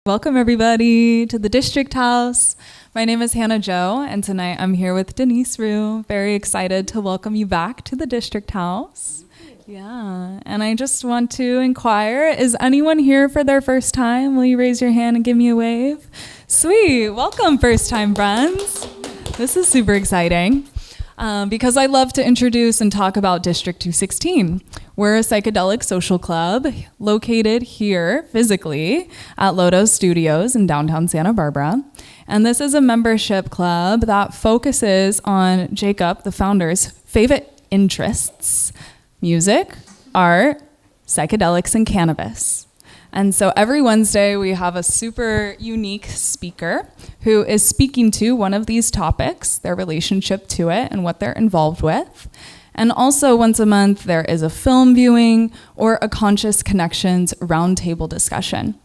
Welcome everybody to the District House. My name is Hannah Jo, and tonight I'm here with Denise Rue. Very excited to welcome you back to the District House. Yeah, and I just want to inquire, is anyone here for their first time? Will you raise your hand and give me a wave? Sweet, welcome first time friends. This is super exciting. Because I love to introduce and talk about District216. We're a psychedelic social club located here physically at Lodo Studios in downtown Santa Barbara. And this is a membership club that focuses on Jacob, the founder's favorite interests: music, art, psychedelics, and cannabis. And so every Wednesday we have a super unique speaker who is speaking to one of these topics, their relationship to it and what they're involved with. And also once a month there is a film viewing or a conscious connections roundtable discussion.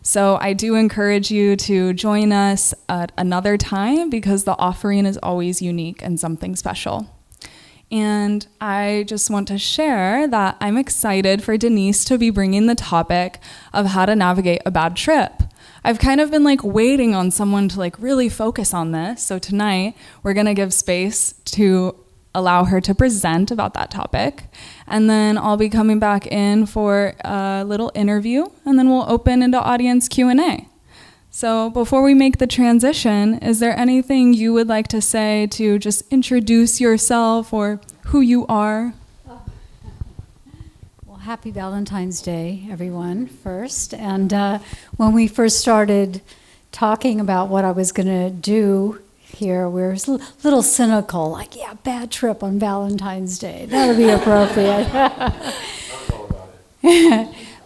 So I do encourage you to join us at another time because the offering is always unique and something special. And I just want to share that I'm excited for Denise to be bringing the topic of how to navigate a bad trip. I've kind of been waiting on someone to really focus on this. So tonight we're gonna give space to allow her to present about that topic. And then I'll be coming back in for a little interview, and then we'll open into audience Q&A. So before we make the transition, is there anything you would like to say to just introduce yourself or who you are? Well, happy Valentine's Day, everyone, first. And when we first started talking about what I was going to do here, we were a little cynical, bad trip on Valentine's Day. That would be appropriate.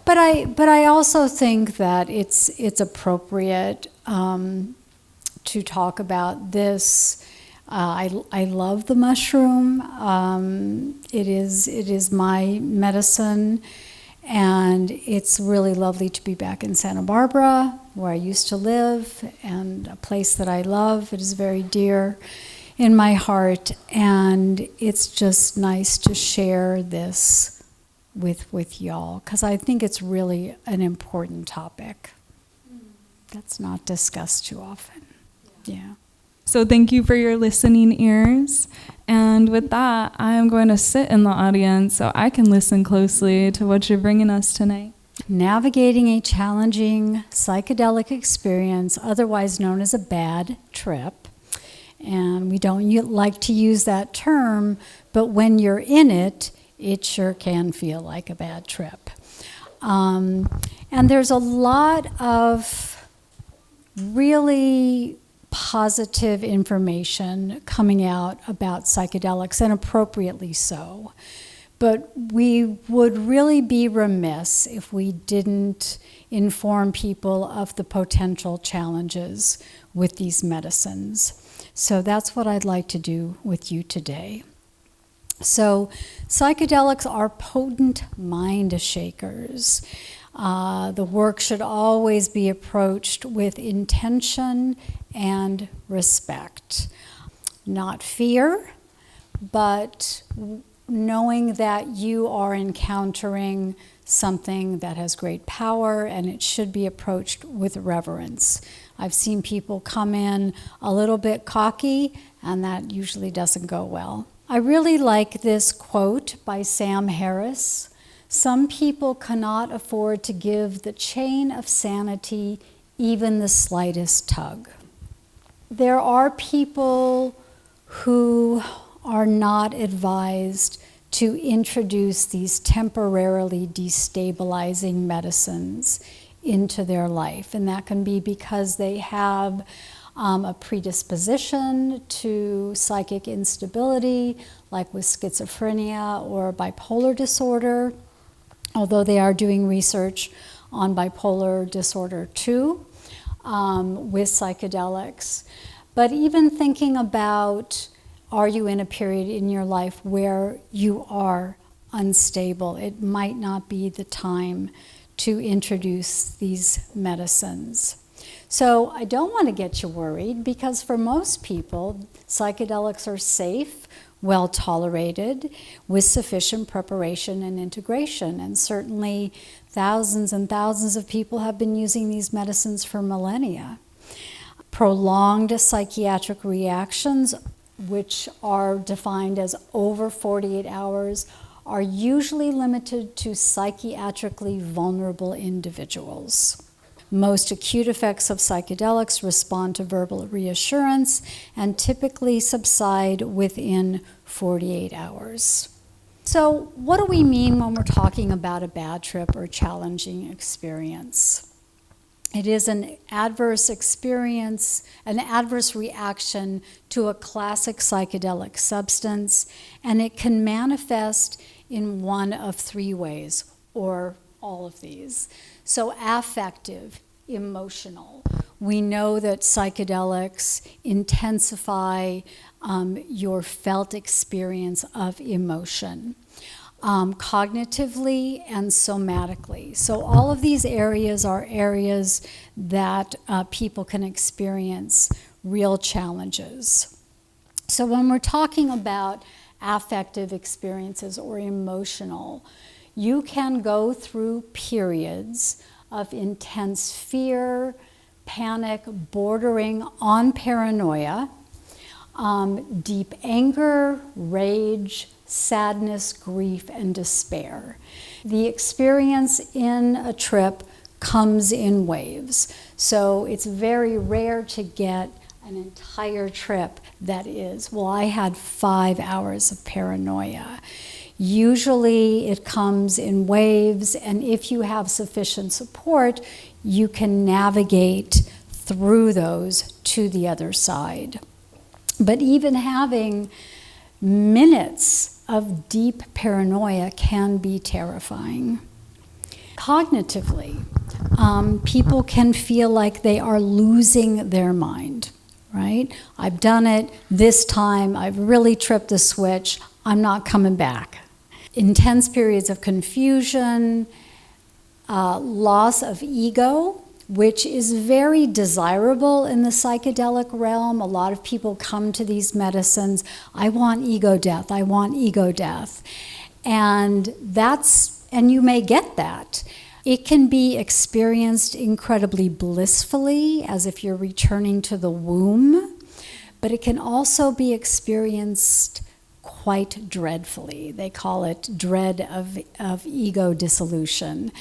But I also think that it's appropriate to talk about this. I love the mushroom. It is my medicine, and it's really lovely to be back in Santa Barbara, where I used to live, and a place that I love. It is very dear in my heart, and it's just nice to share this with y'all, because I think it's really an important topic that's not discussed too often. Yeah. So thank you for your listening ears. And with that, I'm going to sit in the audience so I can listen closely to what you're bringing us tonight. Navigating a challenging psychedelic experience, otherwise known as a bad trip. And we don't like to use that term, but when you're in it, it sure can feel like a bad trip. And there's a lot of really positive information coming out about psychedelics, and appropriately so. But we would really be remiss if we didn't inform people of the potential challenges with these medicines. So that's what I'd like to do with you today. So psychedelics are potent mind shakers. The work should always be approached with intention and respect. Not fear, but knowing that you are encountering something that has great power, and it should be approached with reverence. I've seen people come in a little bit cocky, and that usually doesn't go well. I really like this quote by Sam Harris. Some people cannot afford to give the chain of sanity even the slightest tug. There are people who are not advised to introduce these temporarily destabilizing medicines into their life, and that can be because they have a predisposition to psychic instability, like with schizophrenia or bipolar disorder, although they are doing research on bipolar disorder too, with psychedelics. But even thinking about, are you in a period in your life where you are unstable? It might not be the time to introduce these medicines. So I don't want to get you worried, because for most people, psychedelics are safe, well tolerated, with sufficient preparation and integration. And certainly Thousands and thousands of people have been using these medicines for millennia. Prolonged psychiatric reactions, which are defined as over 48 hours, are usually limited to psychiatrically vulnerable individuals. Most acute effects of psychedelics respond to verbal reassurance and typically subside within 48 hours. So, what do we mean when we're talking about a bad trip or challenging experience? It is an adverse experience, an adverse reaction to a classic psychedelic substance, and it can manifest in one of three ways, or all of these. So affective, emotional. We know that psychedelics intensify your felt experience of emotion. Cognitively and somatically. So all of these areas are areas that people can experience real challenges. So when we're talking about affective experiences or emotional, you can go through periods of intense fear, panic, bordering on paranoia, deep anger, rage, sadness, grief, and despair. The experience in a trip comes in waves. So it's very rare to get an entire trip that is, well, I had 5 hours of paranoia. Usually it comes in waves, and if you have sufficient support, you can navigate through those to the other side. But even having minutes of deep paranoia can be terrifying. Cognitively, people can feel like they are losing their mind, right? I've done it this time, I've really tripped the switch, I'm not coming back. Intense periods of confusion, loss of ego, which is very desirable in the psychedelic realm. A lot of people come to these medicines, I want ego death, I want ego death. And you may get that. It can be experienced incredibly blissfully, as if you're returning to the womb, but it can also be experienced quite dreadfully. They call it dread of ego dissolution.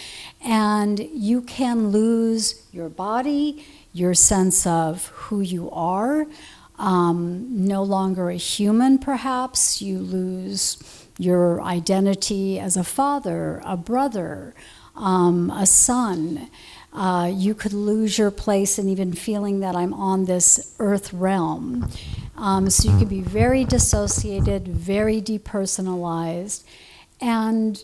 And you can lose your body, your sense of who you are, no longer a human perhaps. You lose your identity as a father, a brother, a son. You could lose your place in even feeling that I'm on this earth realm. So you can be very dissociated, very depersonalized. And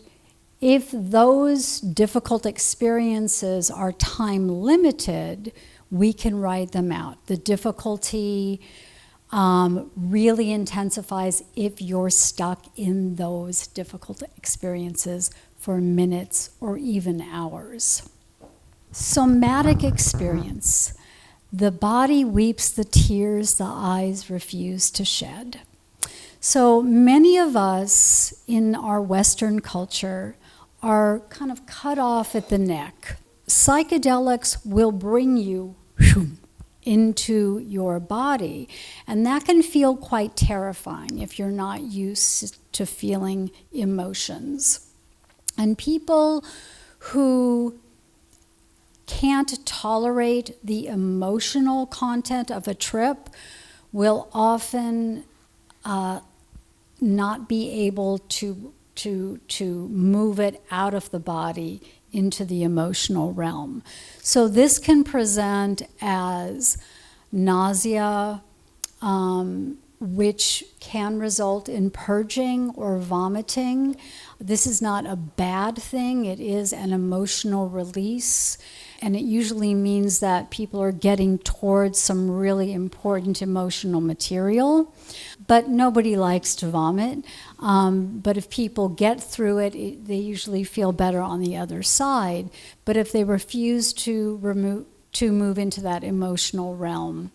if those difficult experiences are time limited, we can ride them out. The difficulty really intensifies if you're stuck in those difficult experiences for minutes or even hours. Somatic experience. The body weeps the tears the eyes refuse to shed. So many of us in our Western culture are kind of cut off at the neck. Psychedelics will bring you into your body, and that can feel quite terrifying if you're not used to feeling emotions. And people who can't tolerate the emotional content of a trip will often not be able to move it out of the body into the emotional realm. So this can present as nausea, which can result in purging or vomiting. This is not a bad thing, it is an emotional release, and it usually means that people are getting towards some really important emotional material. But nobody likes to vomit. But if people get through it, they usually feel better on the other side. But if they refuse to move into that emotional realm,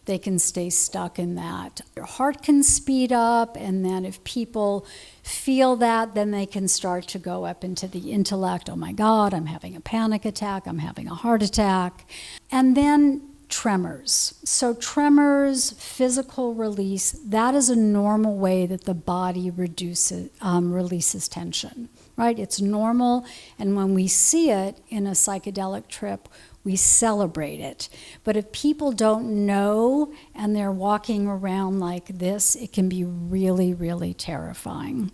they can stay stuck in that. Your heart can speed up, and then if people feel that, then they can start to go up into the intellect. Oh my God, I'm having a panic attack, I'm having a heart attack. And then tremors. So tremors, physical release, that is a normal way that the body releases tension, right? It's normal, and when we see it in a psychedelic trip, we celebrate it. But if people don't know and they're walking around like this, it can be really, really terrifying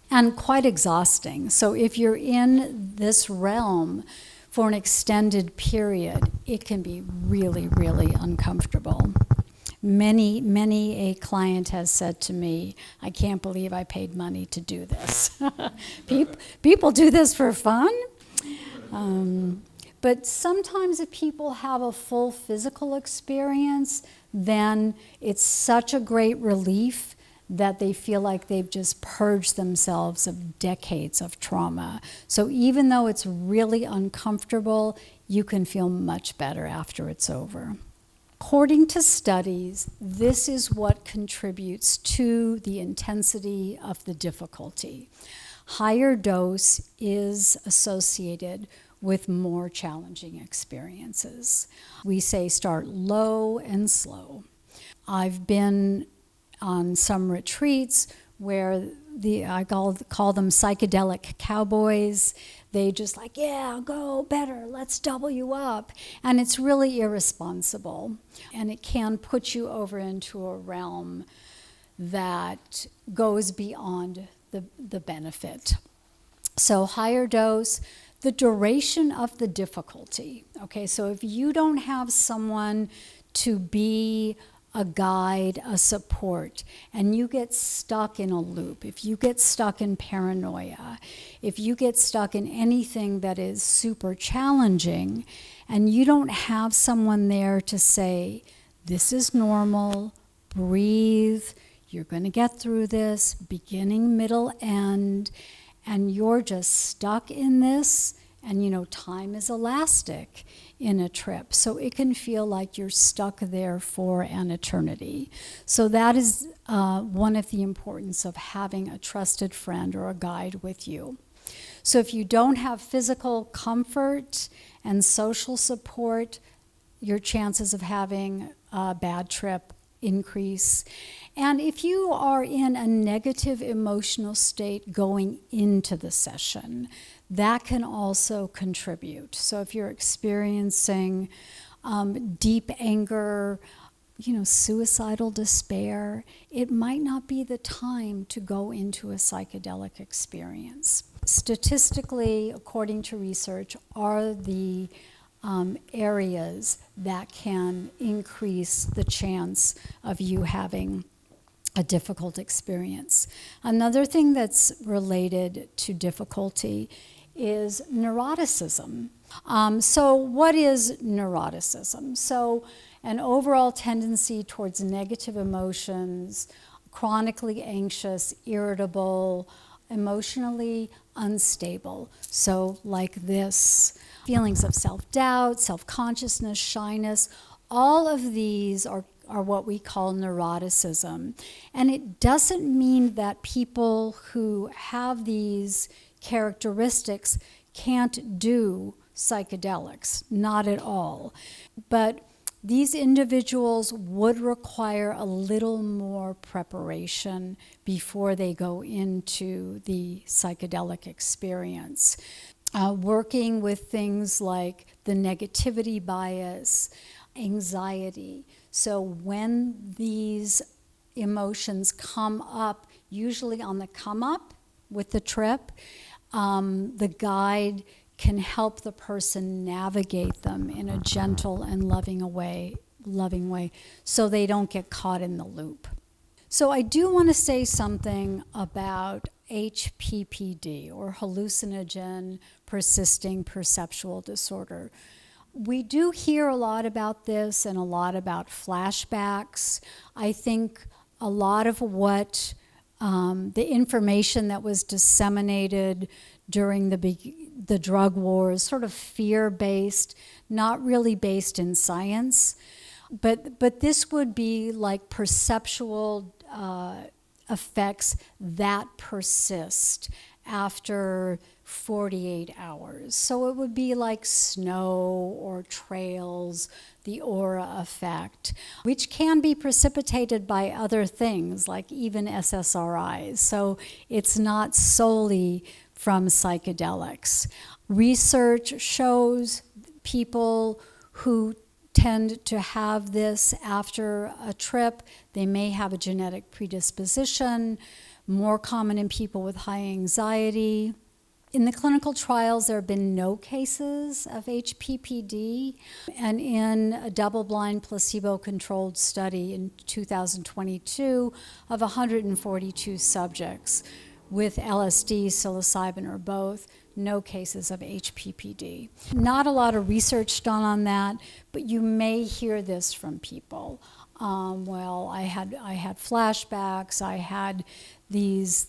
and quite exhausting. So if you're in this realm for an extended period, it can be really, really uncomfortable. Many a client has said to me, I can't believe I paid money to do this. People do this for fun. But sometimes if people have a full physical experience, then it's such a great relief that they feel like they've just purged themselves of decades of trauma. So even though it's really uncomfortable, you can feel much better after it's over. According to studies, this is what contributes to the intensity of the difficulty. Higher dose is associated with more challenging experiences. We say start low and slow. I've been on some retreats where I call them psychedelic cowboys. They just like, yeah, go better, let's double you up. And it's really irresponsible. And it can put you over into a realm that goes beyond the benefit. So higher dose, the duration of the difficulty. Okay, so if you don't have someone to be a guide, a support, and you get stuck in a loop, if you get stuck in paranoia, if you get stuck in anything that is super challenging, and you don't have someone there to say, this is normal, breathe, you're going to get through this, beginning, middle, end, and you're just stuck in this, and time is elastic in a trip, so it can feel like you're stuck there for an eternity. So that is one of the importance of having a trusted friend or a guide with you. So if you don't have physical comfort and social support, your chances of having a bad trip increase. And if you are in a negative emotional state going into the session, that can also contribute. So if you're experiencing deep anger, suicidal despair, it might not be the time to go into a psychedelic experience. Statistically, according to research, are the areas that can increase the chance of you having a difficult experience. Another thing that's related to difficulty is neuroticism. So what is neuroticism? So an overall tendency towards negative emotions, chronically anxious, irritable, emotionally unstable. So like this, feelings of self-doubt, self-consciousness, shyness, all of these are what we call neuroticism. And it doesn't mean that people who have these characteristics can't do psychedelics, not at all. But these individuals would require a little more preparation before they go into the psychedelic experience. Working with things like the negativity bias, anxiety. So when these emotions come up, usually on the come up with the trip, the guide can help the person navigate them in a gentle and loving way so they don't get caught in the loop. So I do want to say something about HPPD, or hallucinogen persisting perceptual disorder. We do hear a lot about this and a lot about flashbacks. I think a lot of what the information that was disseminated during the drug wars, sort of fear-based, not really based in science. But this would be like perceptual effects that persist after 48 hours. So it would be like snow or trails, the aura effect, which can be precipitated by other things like even SSRIs. So it's not solely from psychedelics. Research shows people who tend to have this after a trip, they may have a genetic predisposition, more common in people with high anxiety. In the clinical trials, there have been no cases of HPPD, and in a double-blind placebo-controlled study in 2022 of 142 subjects with LSD, psilocybin, or both, no cases of HPPD. Not a lot of research done on that, but you may hear this from people. Well, I had flashbacks. I had these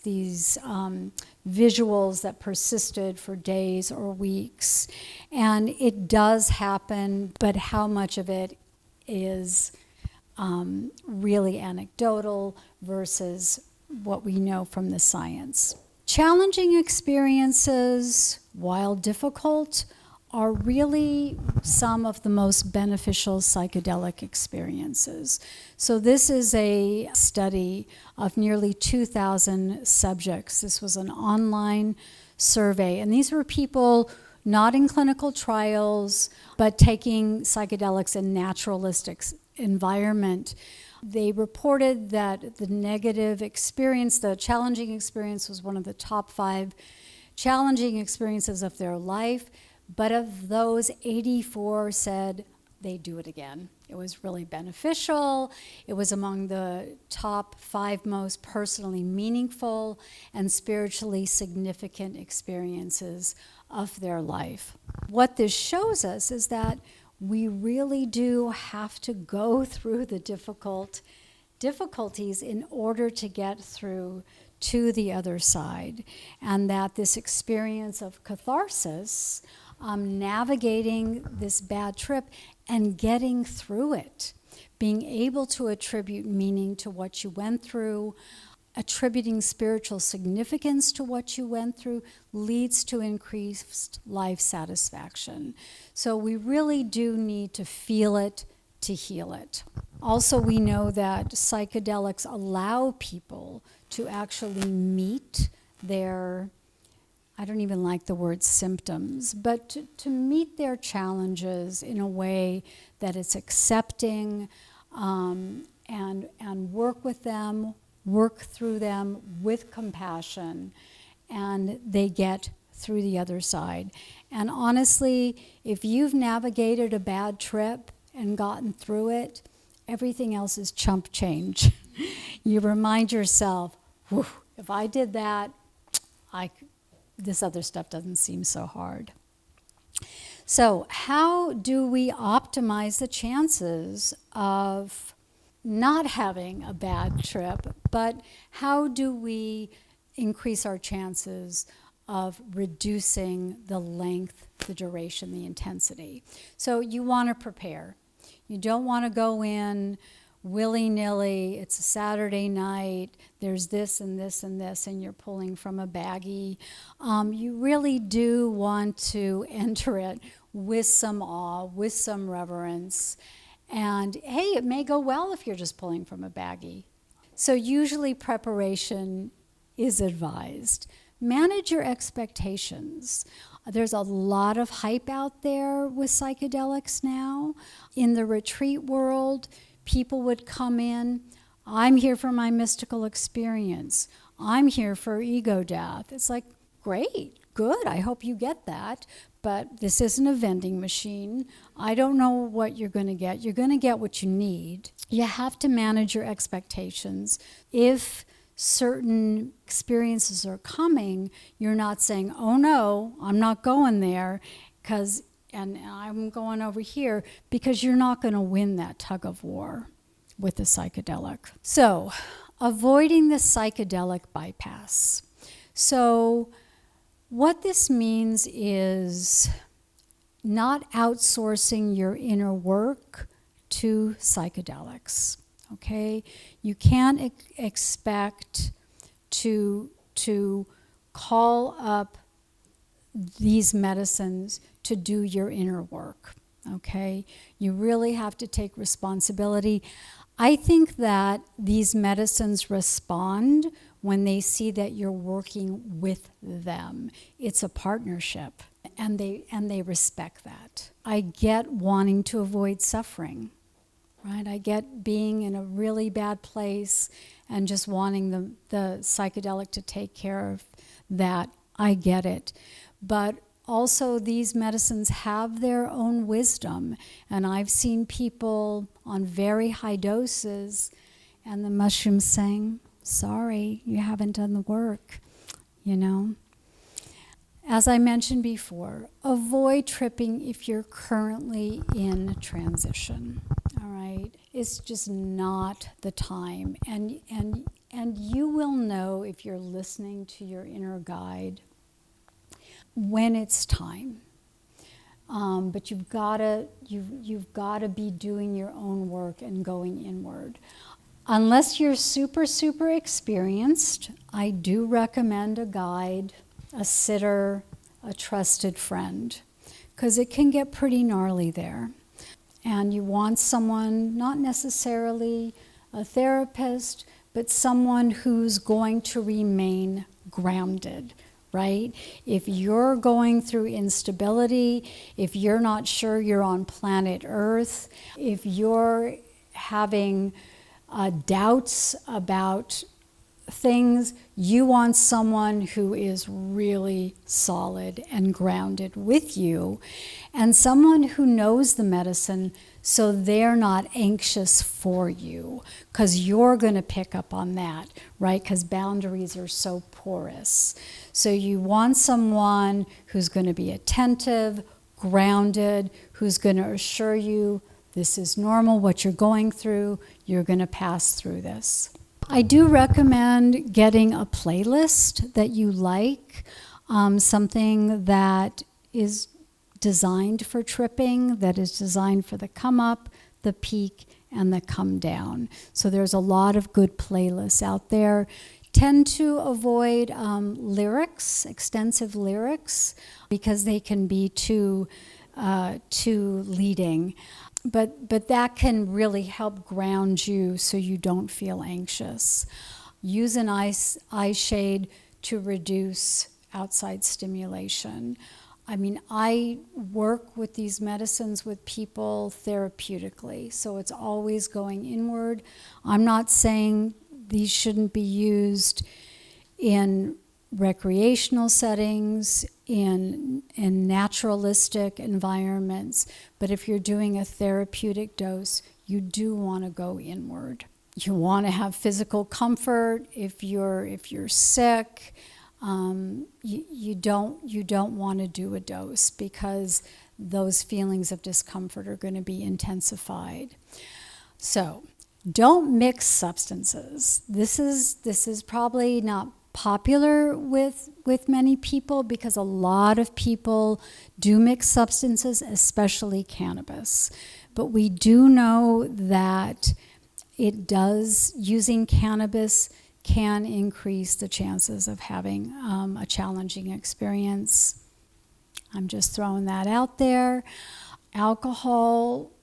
visuals that persisted for days or weeks, and it does happen. But how much of it is really anecdotal versus what we know from the science? Challenging experiences, while difficult, are really some of the most beneficial psychedelic experiences. So this is a study of nearly 2,000 subjects. This was an online survey, and these were people not in clinical trials, but taking psychedelics in naturalistic environment. They reported that the negative experience, the challenging experience, was one of the top 5 challenging experiences of their life. But of those, 84 said they'd do it again. It was really beneficial. It was among the top 5 most personally meaningful and spiritually significant experiences of their life. What this shows us is that we really do have to go through the difficulties in order to get through to the other side, and that this experience of catharsis, navigating this bad trip and getting through it, being able to attribute meaning to what you went through, attributing spiritual significance to what you went through, leads to increased life satisfaction. So we really do need to feel it to heal it. Also, we know that psychedelics allow people to actually meet their, I don't even like the word symptoms, but to meet their challenges in a way that it's accepting, and work with them, work through them with compassion, and they get through the other side. And honestly, if you've navigated a bad trip and gotten through it, everything else is chump change. You remind yourself, whew, if I did that, this other stuff doesn't seem so hard. So how do we optimize the chances of not having a bad trip, but how do we increase our chances of reducing the length, the duration, the intensity? So you want to prepare. You don't want to go in willy-nilly. It's a Saturday night. There's this and this and this, and you're pulling from a baggie. You really do want to enter it with some awe, with some reverence. And hey, it may go well if you're just pulling from a baggie. So usually preparation is advised. Manage your expectations. There's a lot of hype out there with psychedelics now. In the retreat world, people would come in, I'm here for my mystical experience. I'm here for ego death. It's like, great, good, I hope you get that. But this isn't a vending machine. I don't know what you're going to get. You're going to get what you need. You have to manage your expectations. If certain experiences are coming, you're not saying, oh no, I'm not going there, and I'm going over here, because you're not going to win that tug of war with the psychedelic. So, avoiding the psychedelic bypass. So, what this means is not outsourcing your inner work to psychedelics, okay? You can't expect to call up these medicines to do your inner work, okay? You really have to take responsibility. I think that these medicines respond when they see that you're working with them. It's a partnership, and they respect that. I get wanting to avoid suffering, right? I get being in a really bad place and just wanting the psychedelic to take care of that. I get it. But also, these medicines have their own wisdom, and I've seen people on very high doses, and the mushrooms saying, sorry, you haven't done the work, you know? As I mentioned before, avoid tripping if you're currently in transition, all right? It's just not the time, and you will know if you're listening to your inner guide when it's time. But you've got to be doing your own work and going inward. Unless you're super, super experienced, I do recommend a guide, a sitter, a trusted friend, because it can get pretty gnarly there. And you want someone, not necessarily a therapist, but someone who's going to remain grounded, right? If you're going through instability, if you're not sure you're on planet Earth, if you're having doubts about things, you want someone who is really solid and grounded with you, and someone who knows the medicine so they're not anxious for you, because you're going to pick up on that, right? Because boundaries are so porous. So you want someone who's going to be attentive, grounded, who's going to assure you this is normal, what you're going through, you're going to pass through this. I do recommend getting a playlist that you like, something that is designed for tripping, that is designed for the come up, the peak, and the come down. So there's a lot of good playlists out there. Tend to avoid lyrics, extensive lyrics, because they can be too leading. But that can really help ground you so you don't feel anxious. Use an eye shade to reduce outside stimulation. I mean, I work with these medicines with people therapeutically, so it's always going inward. I'm not saying these shouldn't be used in recreational settings, in naturalistic environments, but if you're doing a therapeutic dose, you do want to go inward. You want to have physical comfort. If you're sick, you don't want to do a dose, because those feelings of discomfort are going to be intensified. So don't mix substances. This is probably not popular with many people, because a lot of people do mix substances, especially cannabis. But we do know that using cannabis can increase the chances of having a challenging experience. I'm just throwing that out there. Alcohol,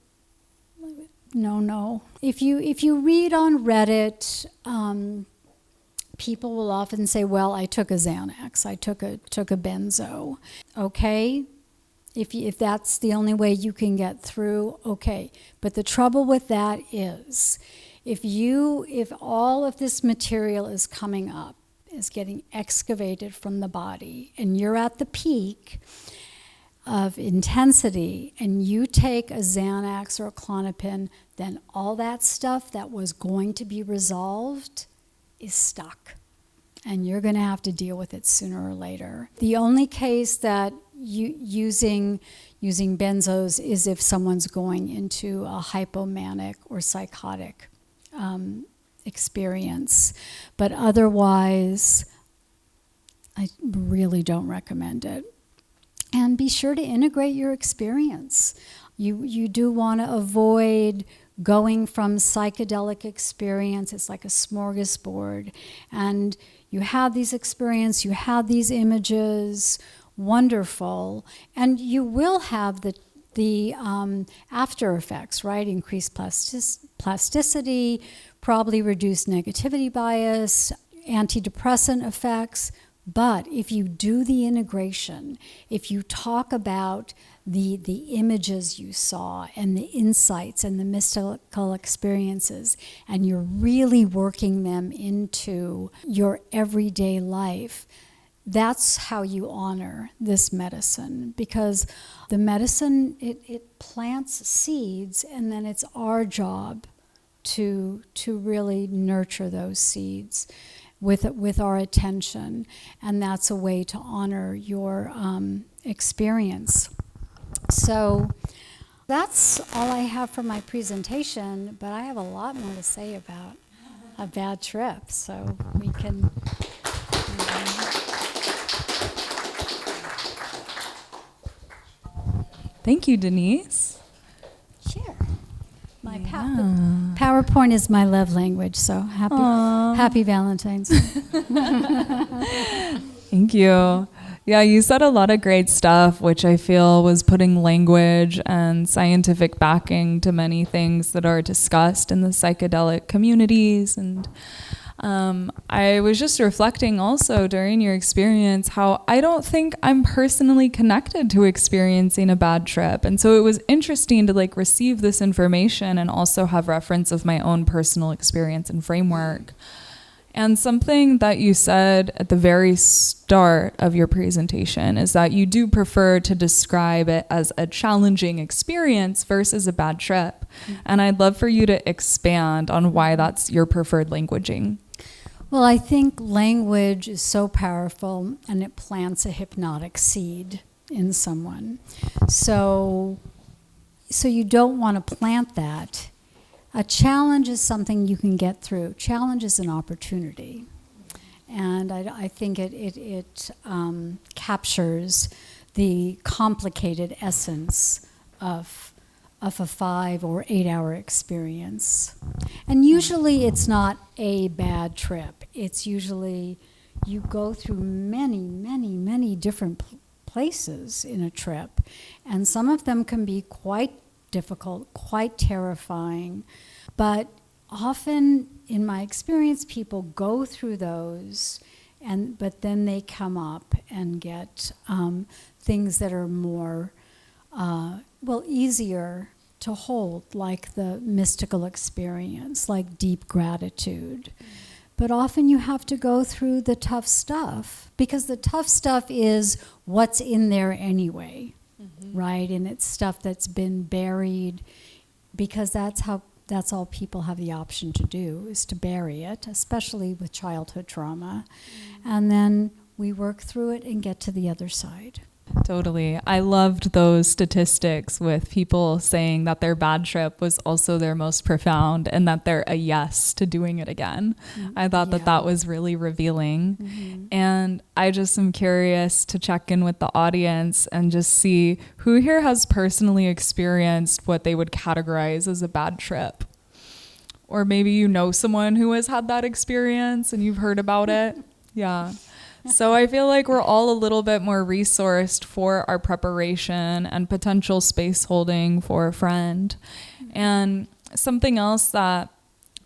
no. If you read on Reddit, people will often say, well, I took a Xanax, I took a benzo. Okay, if that's the only way you can get through, okay. But the trouble with that is, if all of this material is coming up, is getting excavated from the body, and you're at the peak of intensity, and you take a Xanax or a Klonopin, then all that stuff that was going to be resolved is stuck, and you're going to have to deal with it sooner or later. The only case that using benzos is if someone's going into a hypomanic or psychotic experience, but otherwise I really don't recommend it. And be sure to integrate your experience. You do want to avoid going from psychedelic experience, it's like a smorgasbord, and you have these experiences, you have these images, wonderful, and you will have the after effects, right? Increased plasticity, probably reduced negativity bias, antidepressant effects. But if you do the integration, if you talk about the images you saw and the insights and the mystical experiences, and you're really working them into your everyday life, that's how you honor this medicine. Because the medicine, it plants seeds, and then it's our job to really nurture those seeds with our attention, and that's a way to honor your experience. So that's all I have for my presentation, but I have a lot more to say about a bad trip, so we can... Thank you, Denise. Sure. My PowerPoint is my love language, so happy Valentine's Day. Thank you. Yeah, you said a lot of great stuff, which I feel was putting language and scientific backing to many things that are discussed in the psychedelic communities. And I was just reflecting also during your experience how I don't think I'm personally connected to experiencing a bad trip. And so it was interesting to receive this information and also have reference of my own personal experience and framework. And something that you said at the very start of your presentation is that you do prefer to describe it as a challenging experience versus a bad trip. Mm-hmm. And I'd love for you to expand on why that's your preferred languaging. Well, I think language is so powerful, and it plants a hypnotic seed in someone. So you don't want to plant that. A challenge is something you can get through. Challenge is an opportunity. And I think it captures the complicated essence of a 5 or 8 hour experience. And usually it's not a bad trip. It's usually you go through many different places in a trip. And some of them can be quite difficult, quite terrifying. But often, in my experience, people go through those, but then they come up and get things that are more, easier to hold, like the mystical experience, like deep gratitude. But often you have to go through the tough stuff, because the tough stuff is what's in there anyway. Right, and it's stuff that's been buried, because that's all people have the option to do, is to bury it, especially with childhood trauma. And then we work through it and get to the other side. Totally. I loved those statistics with people saying that their bad trip was also their most profound, and that they're a yes to doing it again. I thought that was really revealing. Mm-hmm. And I just am curious to check in with the audience and just see who here has personally experienced what they would categorize as a bad trip. Or maybe you know someone who has had that experience and you've heard about it. Yeah. So I feel like we're all a little bit more resourced for our preparation and potential space holding for a friend. And something else that,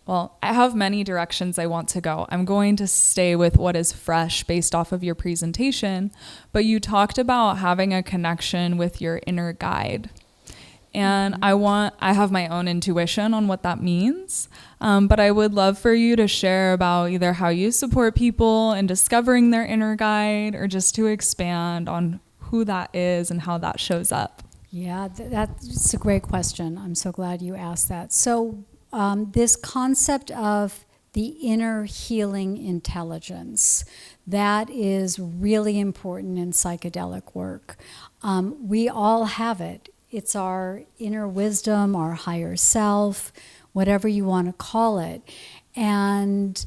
I have many directions I want to go. I'm going to stay with what is fresh based off of your presentation, but you talked about having a connection with your inner guide. And I have my own intuition on what that means. But I would love for you to share about either how you support people in discovering their inner guide, or just to expand on who that is and how that shows up. Yeah, that's a great question. I'm so glad you asked that. So this concept of the inner healing intelligence, that is really important in psychedelic work. We all have it. It's our inner wisdom, our higher self, whatever you want to call it. And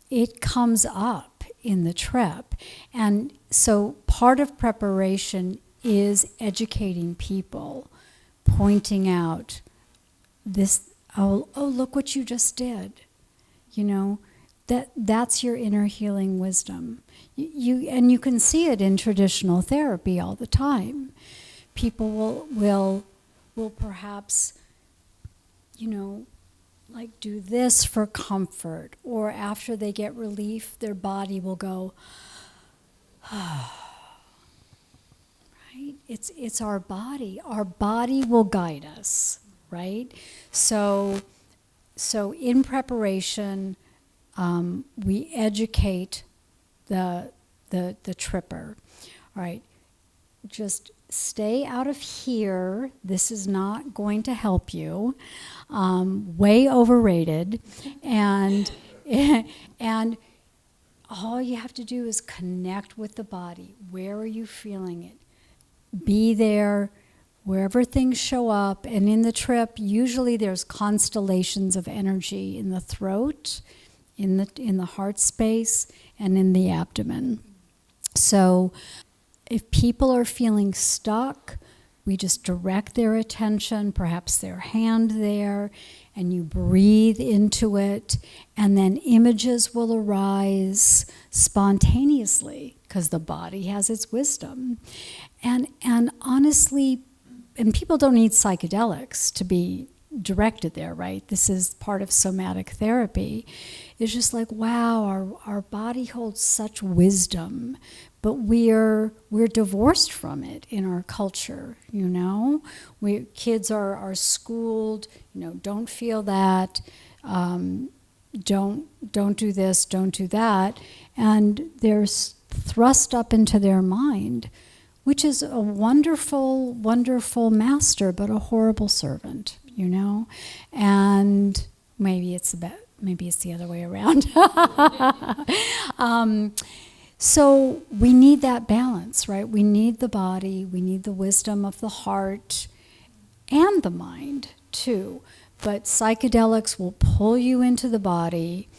it comes up in the trip. And so part of preparation is educating people, pointing out look what you just did. You know, that's your inner healing wisdom. And you can see it in traditional therapy all the time. People will perhaps, you know, like do this for comfort, or after they get relief, their body will go, right? It's our body. Our body will guide us, right? So in preparation, we educate the tripper. All right, just stay out of here. This is not going to help you. Way overrated, and all you have to do is connect with the body. Where are you feeling it? Be there wherever things show up. And in the trip, usually there's constellations of energy in the throat, in the heart space, and in the abdomen. So if people are feeling stuck, we just direct their attention, perhaps their hand there, and you breathe into it, and then images will arise spontaneously because the body has its wisdom. And honestly, and people don't need psychedelics to be directed there, right? This is part of somatic therapy. It's just like, wow, our body holds such wisdom, but we're divorced from it in our culture, you know? Kids are schooled, you know, don't feel that, don't do this, don't do that, and they're thrust up into their mind, which is a wonderful, wonderful master, but a horrible servant, you know? And maybe it's the other way around. So we need that balance, right? We need the body, we need the wisdom of the heart and the mind too. But psychedelics will pull you into the body,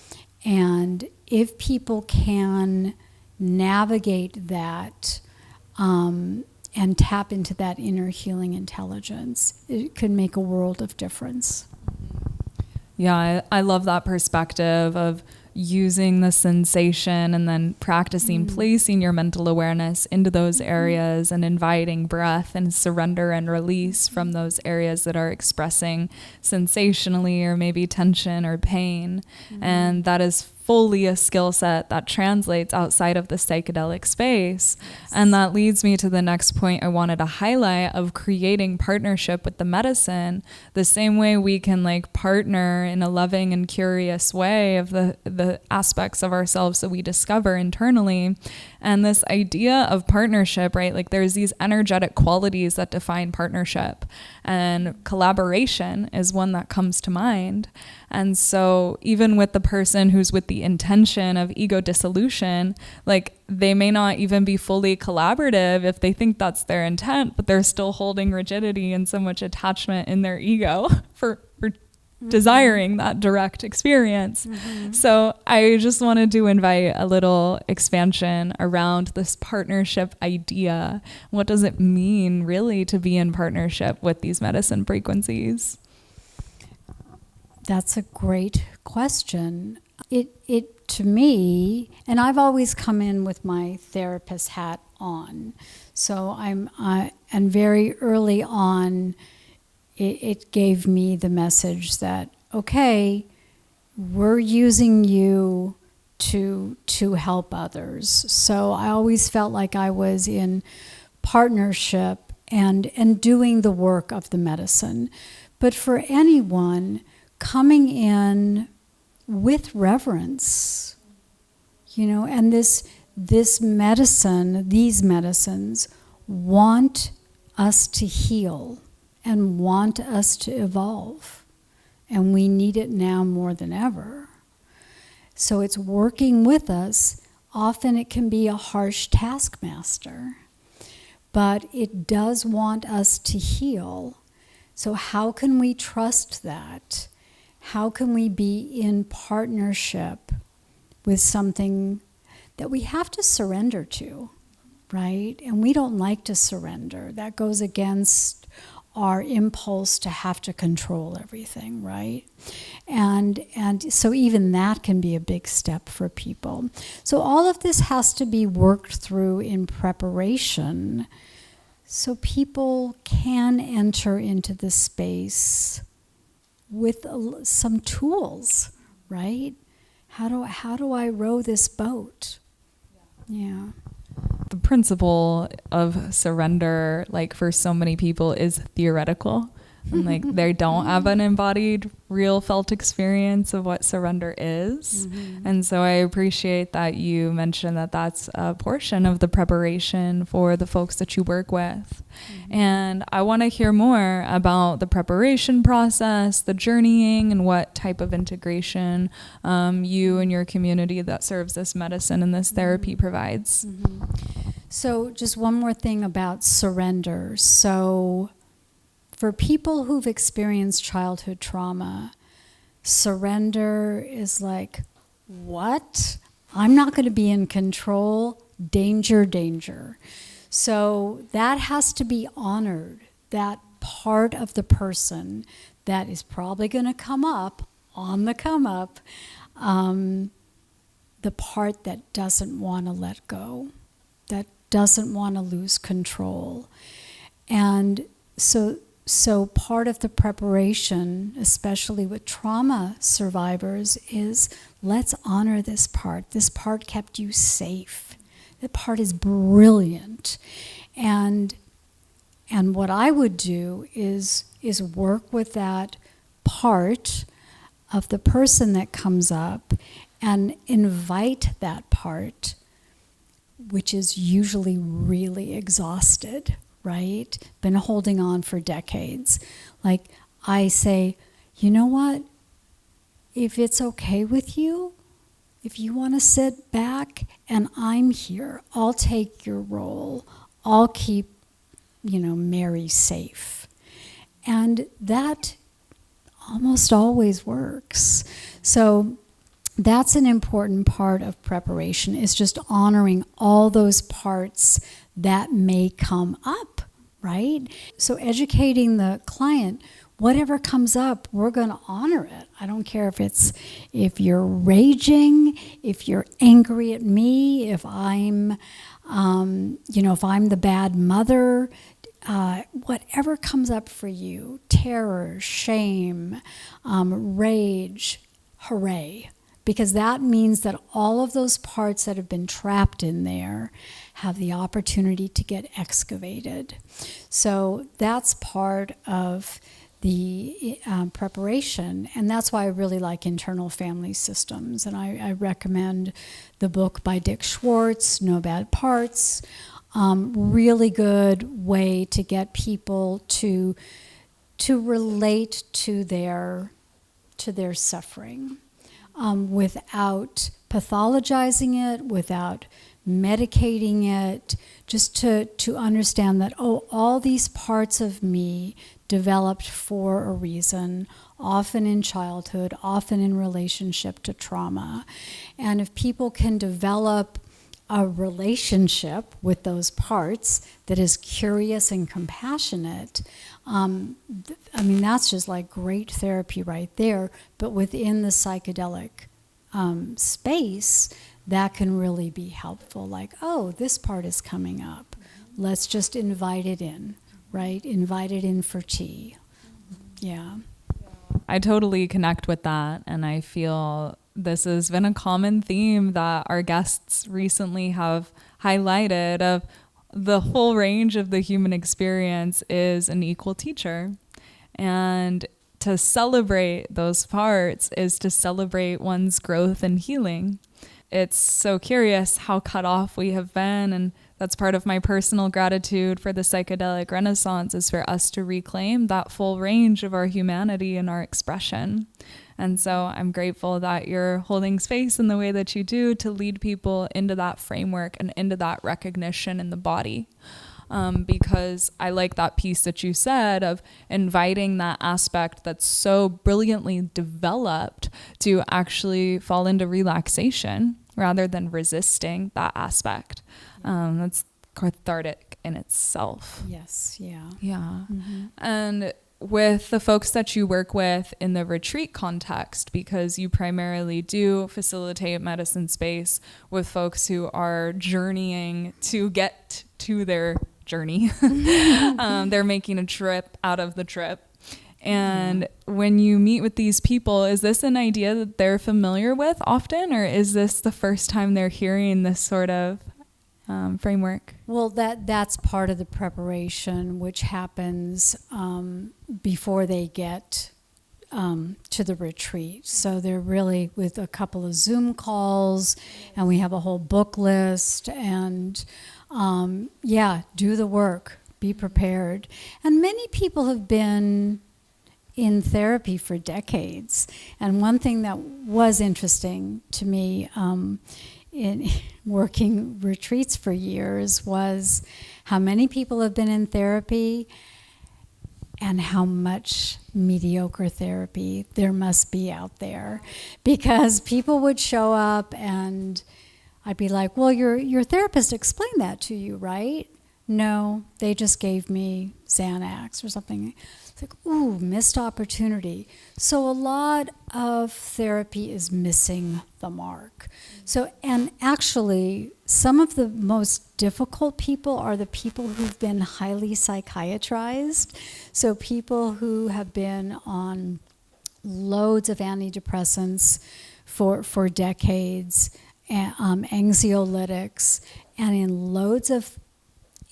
and if people can navigate that and tap into that inner healing intelligence, it could make a world of difference. Yeah, I love that perspective of using the sensation and then practicing placing your mental awareness into those areas and inviting breath and surrender and release from those areas that are expressing sensationally or maybe tension or pain. And that is fully a skill set that translates outside of the psychedelic space. Yes. And that leads me to the next point I wanted to highlight of creating partnership with the medicine, the same way we can like partner in a loving and curious way of the aspects of ourselves that we discover internally. And this idea of partnership, right? Like there's these energetic qualities that define partnership, and collaboration is one that comes to mind. And so even with the person who's with the intention of ego dissolution, like they may not even be fully collaborative if they think that's their intent, but they're still holding rigidity and so much attachment in their ego for desiring that direct experience. So I just wanted to invite a little expansion around this partnership idea. What does it mean really to be in partnership with these medicine frequencies? That's a great question. It to me, and I've always come in with my therapist hat on. So and very early on, it gave me the message that, okay, we're using you to help others. So I always felt like I was in partnership and doing the work of the medicine. But for anyone coming in with reverence, you know, and this medicine, these medicines want us to heal and want us to evolve. And we need it now more than ever. So it's working with us. Often it can be a harsh taskmaster, but it does want us to heal. So how can we trust that? How can we be in partnership with something that we have to surrender to, right? And we don't like to surrender. That goes against our impulse to have to control everything, right? And so even that can be a big step for people. So all of this has to be worked through in preparation so people can enter into the space with some tools, right? How do I row this boat? Yeah. The principle of surrender, like for so many people, is theoretical. And like they don't have an embodied, real felt experience of what surrender is. Mm-hmm. And so I appreciate that you mentioned that that's a portion of the preparation for the folks that you work with. Mm-hmm. And I want to hear more about the preparation process, the journeying, and what type of integration you and your community that serves this medicine and this therapy provides. Mm-hmm. So just one more thing about surrender. So for people who've experienced childhood trauma, surrender is like, what? I'm not going to be in control. Danger, danger. So that has to be honored. That part of the person that is probably going to come up, on the come up, the part that doesn't want to let go, that doesn't want to lose control. And so part of the preparation, especially with trauma survivors, is let's honor this part. This part kept you safe. That part is brilliant. And what I would do is work with that part of the person that comes up and invite that part, which is usually really exhausted, right? Been holding on for decades. Like I say, you know what? If it's okay with you, if you want to sit back and I'm here, I'll take your role. I'll keep, Mary safe. And that almost always works. So that's an important part of preparation, is just honoring all those parts that may come up, right? So educating the client, whatever comes up, we're going to honor it. I don't care if you're raging, if you're angry at me, if I'm, if I'm the bad mother, whatever comes up for you, terror, shame, rage, hooray. Because that means that all of those parts that have been trapped in there have the opportunity to get excavated. So that's part of the preparation, and that's why I really like internal family systems. And I recommend the book by Dick Schwartz, No Bad Parts. Really good way to get people to relate to their suffering. Without pathologizing it, without medicating it, just to understand that, all these parts of me developed for a reason, often in childhood, often in relationship to trauma. And if people can develop a relationship with those parts that is curious and compassionate, that's just like great therapy right there. But within the psychedelic space, that can really be helpful. Like, this part is coming up. Let's just invite it in, right? Invite it in for tea. Yeah. I totally connect with that, and I feel this has been a common theme that our guests recently have highlighted, of the whole range of the human experience is an equal teacher. And to celebrate those parts is to celebrate one's growth and healing. It's so curious how cut off we have been, and that's part of my personal gratitude for the psychedelic renaissance, is for us to reclaim that full range of our humanity and our expression. And so I'm grateful that you're holding space in the way that you do to lead people into that framework and into that recognition in the body. Because I like that piece that you said of inviting that aspect that's so brilliantly developed to actually fall into relaxation rather than resisting that aspect. That's cathartic in itself. Yes, yeah. Yeah. And with the folks that you work with in the retreat context, because you primarily do facilitate medicine space with folks who are journeying to get to their journey. They're making a trip out of the trip. And when you meet with these people, is this an idea that they're familiar with often, or is this the first time they're hearing this sort of framework? Well, that's part of the preparation, which happens before they get to the retreat. So they're really with a couple of Zoom calls, and we have a whole book list, and do the work, be prepared. And many people have been in therapy for decades. And one thing that was interesting to me in working retreats for years was how many people have been in therapy and how much mediocre therapy there must be out there. Because people would show up and I'd be like, well, your therapist explained that to you, right? No, they just gave me Xanax or something. It's like, ooh, missed opportunity. So a lot of therapy is missing the mark. So, and actually, some of the most difficult people are the people who've been highly psychiatrized. So people who have been on loads of antidepressants for decades, anxiolytics, and in loads of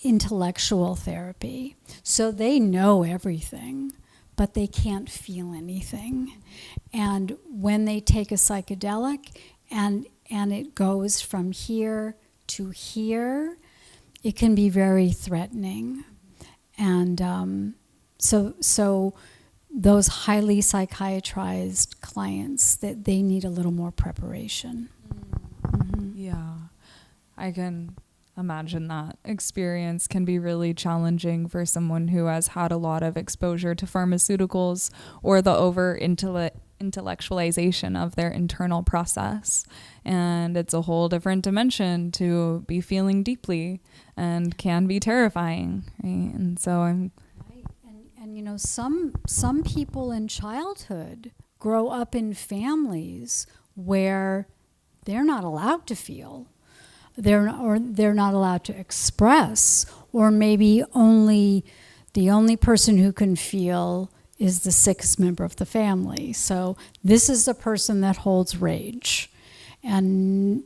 intellectual therapy. So they know everything, but they can't feel anything. And when they take a psychedelic and it goes from here to here, it can be very threatening. And so those highly psychiatrized clients, that they need a little more preparation. Yeah, I can imagine that experience can be really challenging for someone who has had a lot of exposure to pharmaceuticals or the intellectualization of their internal process. And it's a whole different dimension to be feeling deeply and can be terrifying, right? And so I'm... Right. And you know, some people in childhood grow up in families where they're not allowed to feel. They're not allowed to express, or maybe the only person who can feel is the sickest member of the family. So this is the person that holds rage, and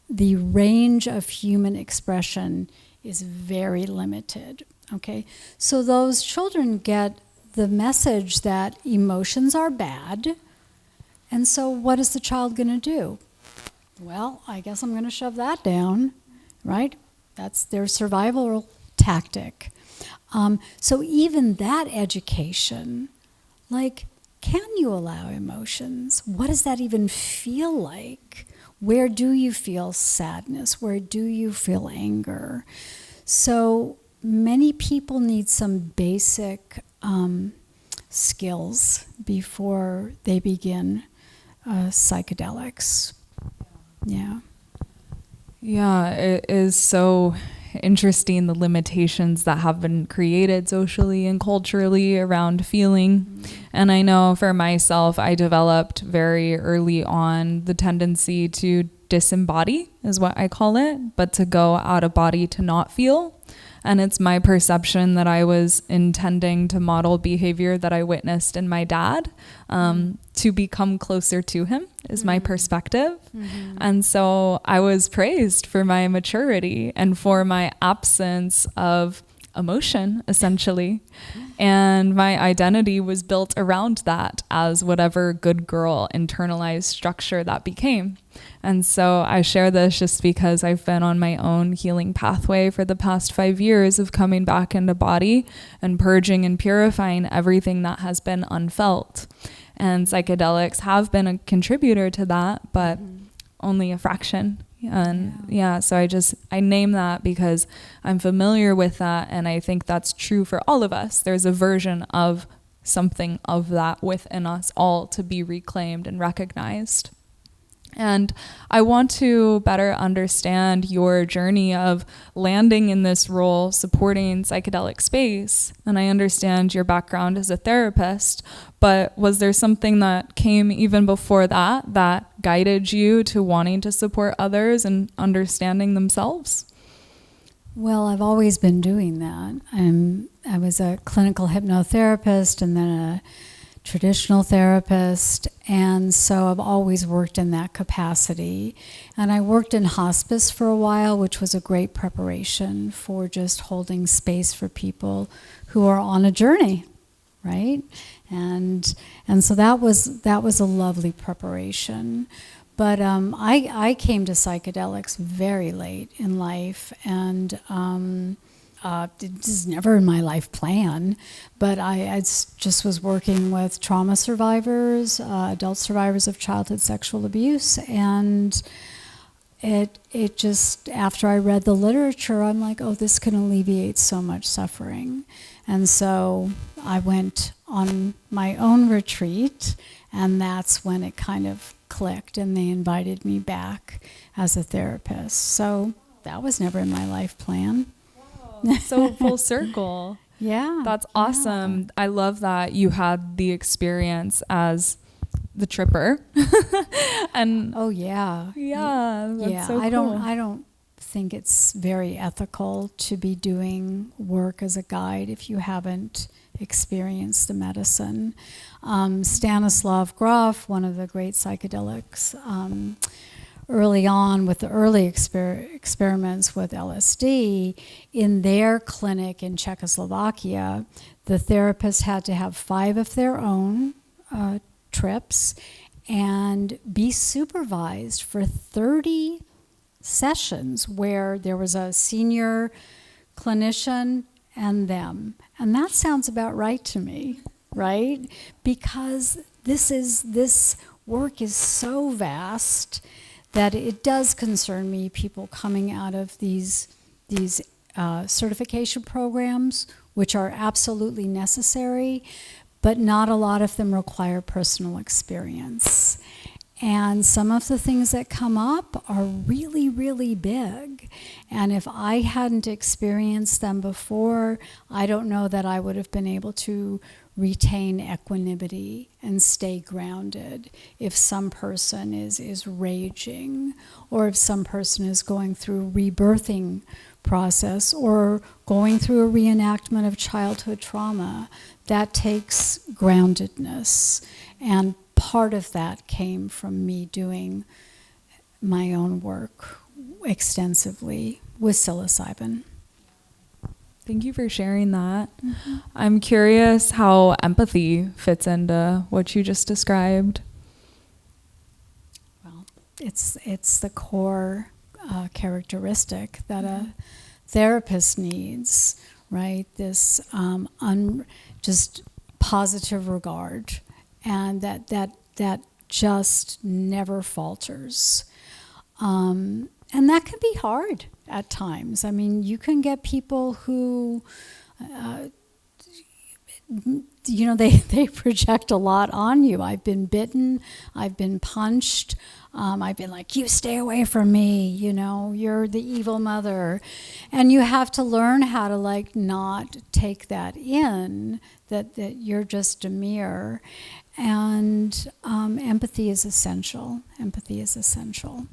the range of human expression is very limited. Okay, so those children get the message that emotions are bad, and so what is the child going to do? Well, I guess I'm going to shove that down, right? That's their survival tactic. So even that education, like, can you allow emotions? What does that even feel like? Where do you feel sadness? Where do you feel anger? So many people need some basic skills before they begin psychedelics. Yeah. Yeah, it is so interesting the limitations that have been created socially and culturally around feeling. And I know for myself, I developed very early on the tendency to disembody, is what I call it, but to go out of body to not feel. And it's my perception that I was intending to model behavior that I witnessed in my dad, to become closer to him, is my perspective. And so I was praised for my maturity and for my absence of emotion, essentially. And my identity was built around that as whatever good girl internalized structure that became. And so I share this just because I've been on my own healing pathway for the past 5 years of coming back into body and purging and purifying everything that has been unfelt. And psychedelics have been a contributor to that, but only a fraction. And so I name that because I'm familiar with that, and I think that's true for all of us. There's a version of something of that within us all to be reclaimed and recognized. And I want to better understand your journey of landing in this role, supporting psychedelic space. And I understand your background as a therapist, but was there something that came even before that that guided you to wanting to support others and understanding themselves? Well, I've always been doing that. I was a clinical hypnotherapist and then a traditional therapist, and so I've always worked in that capacity. And I worked in hospice for a while, which was a great preparation for just holding space for people who are on a journey, right? And so that was a lovely preparation. But I came to psychedelics very late in life, and this is never in my life plan, but I just was working with trauma survivors, adult survivors of childhood sexual abuse, and it just, after I read the literature, I'm like, oh, this can alleviate so much suffering. And so I went on my own retreat, and that's when it kind of clicked, and they invited me back as a therapist. So that was never in my life plan. So full circle. Yeah. That's awesome. Yeah. I love that you had the experience as the tripper. And oh yeah. Yeah. That's yeah. So I cool. don't think it's very ethical to be doing work as a guide if you haven't experienced the medicine. Stanislav Grof, one of the great psychedelics, early on with the early experiments with LSD, in their clinic in Czechoslovakia, the therapists had to have 5 of their own trips and be supervised for 30 sessions where there was a senior clinician and them. And that sounds about right to me, right? Because this work is so vast that it does concern me, people coming out of these certification programs, which are absolutely necessary, but not a lot of them require personal experience. And some of the things that come up are really, really big. And if I hadn't experienced them before, I don't know that I would have been able to retain equanimity and stay grounded if some person is raging, or if some person is going through a rebirthing process or going through a reenactment of childhood trauma. That takes groundedness, and part of that came from me doing my own work extensively with psilocybin. Thank you for sharing that. Mm-hmm. I'm curious how empathy fits into what you just described. Well, it's the core characteristic that a therapist needs, right? This just positive regard, and that just never falters. And that can be hard at times. I mean, you can get people who, they project a lot on you. I've been bitten, I've been punched, I've been like, you stay away from me, you're the evil mother. And you have to learn how to not take that in, that you're just a mirror. And empathy is essential. Empathy is essential.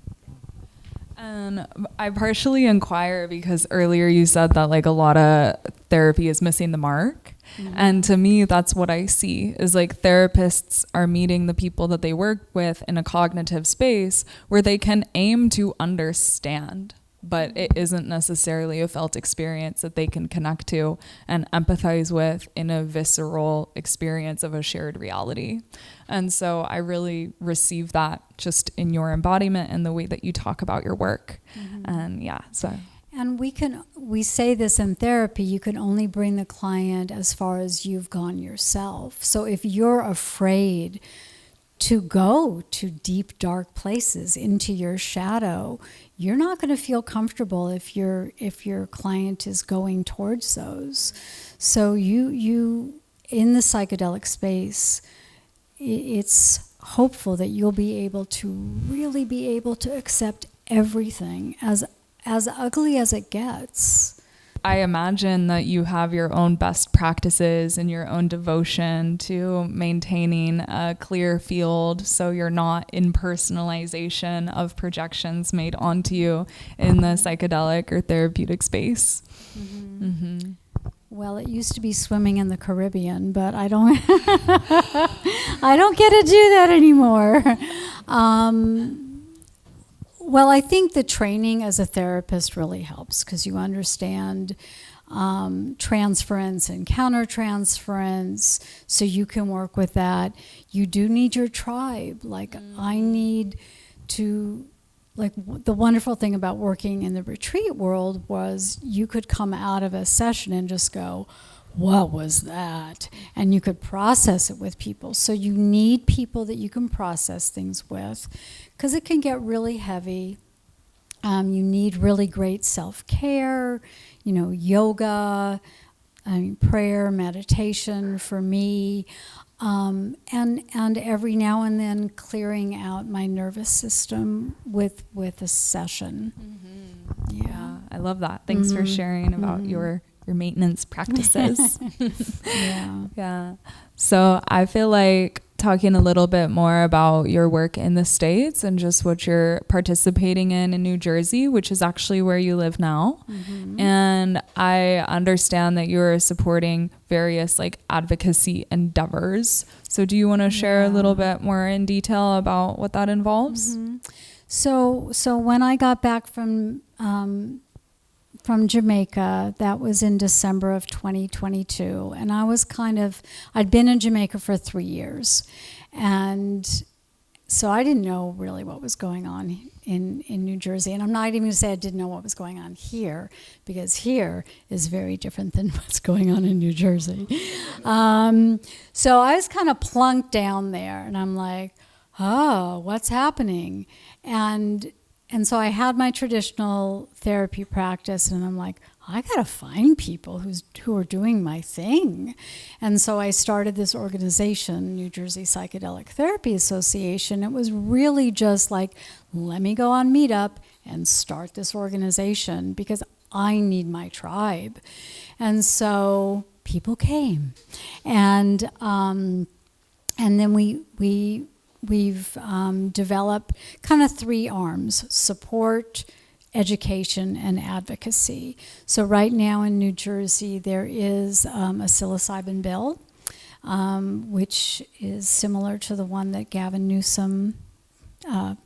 And I partially inquire because earlier you said that a lot of therapy is missing the mark. Mm-hmm. And to me, that's what I see is therapists are meeting the people that they work with in a cognitive space where they can aim to understand, but it isn't necessarily a felt experience that they can connect to and empathize with in a visceral experience of a shared reality. And so I really receive that just in your embodiment and the way that you talk about your work. Mm-hmm. And yeah, so. And we say this in therapy, you can only bring the client as far as you've gone yourself. So if you're afraid to go to deep, dark places, into your shadow, you're not going to feel comfortable if your client is going towards those. So you in the psychedelic space, it's hopeful that you'll be able to really be able to accept everything as ugly as it gets. I imagine that you have your own best practices and your own devotion to maintaining a clear field so you're not in personalization of projections made onto you in the psychedelic or therapeutic space. Mm-hmm. Mm-hmm. Well, it used to be swimming in the Caribbean, but I don't I don't get to do that anymore. Well, I think the training as a therapist really helps because you understand transference and countertransference, so you can work with that. You do need your tribe. Like, I need to, like, the wonderful thing about working in the retreat world was you could come out of a session and just go, what was that? And you could process it with people. So you need people that you can process things with because it can get really heavy. You need really great self-care, yoga, prayer, meditation for me, and every now and then clearing out my nervous system with a session. Mm-hmm. Yeah, I love that. Thanks for sharing about your maintenance practices. Yeah. So I feel like talking a little bit more about your work in the States and just what you're participating in New Jersey, which is actually where you live now. Mm-hmm. And I understand that you're supporting various advocacy endeavors. So do you want to share a little bit more in detail about what that involves? Mm-hmm. So when I got back from Jamaica, that was in December of 2022. And I'd been in Jamaica for 3 years. And so I didn't know really what was going on in New Jersey. And I'm not even going to say I didn't know what was going on here, because here is very different than what's going on in New Jersey. So I was kind of plunked down there, and I'm like, oh, what's happening? And so I had my traditional therapy practice, and I'm like, I gotta find people who are doing my thing. And so I started this organization, New Jersey Psychedelic Therapy Association. It was really just like, let me go on Meetup and start this organization because I need my tribe. And so people came, and then we've developed kind of 3 arms: support, education, and advocacy. So right now in New Jersey, there is a psilocybin bill, which is similar to the one that Gavin Newsom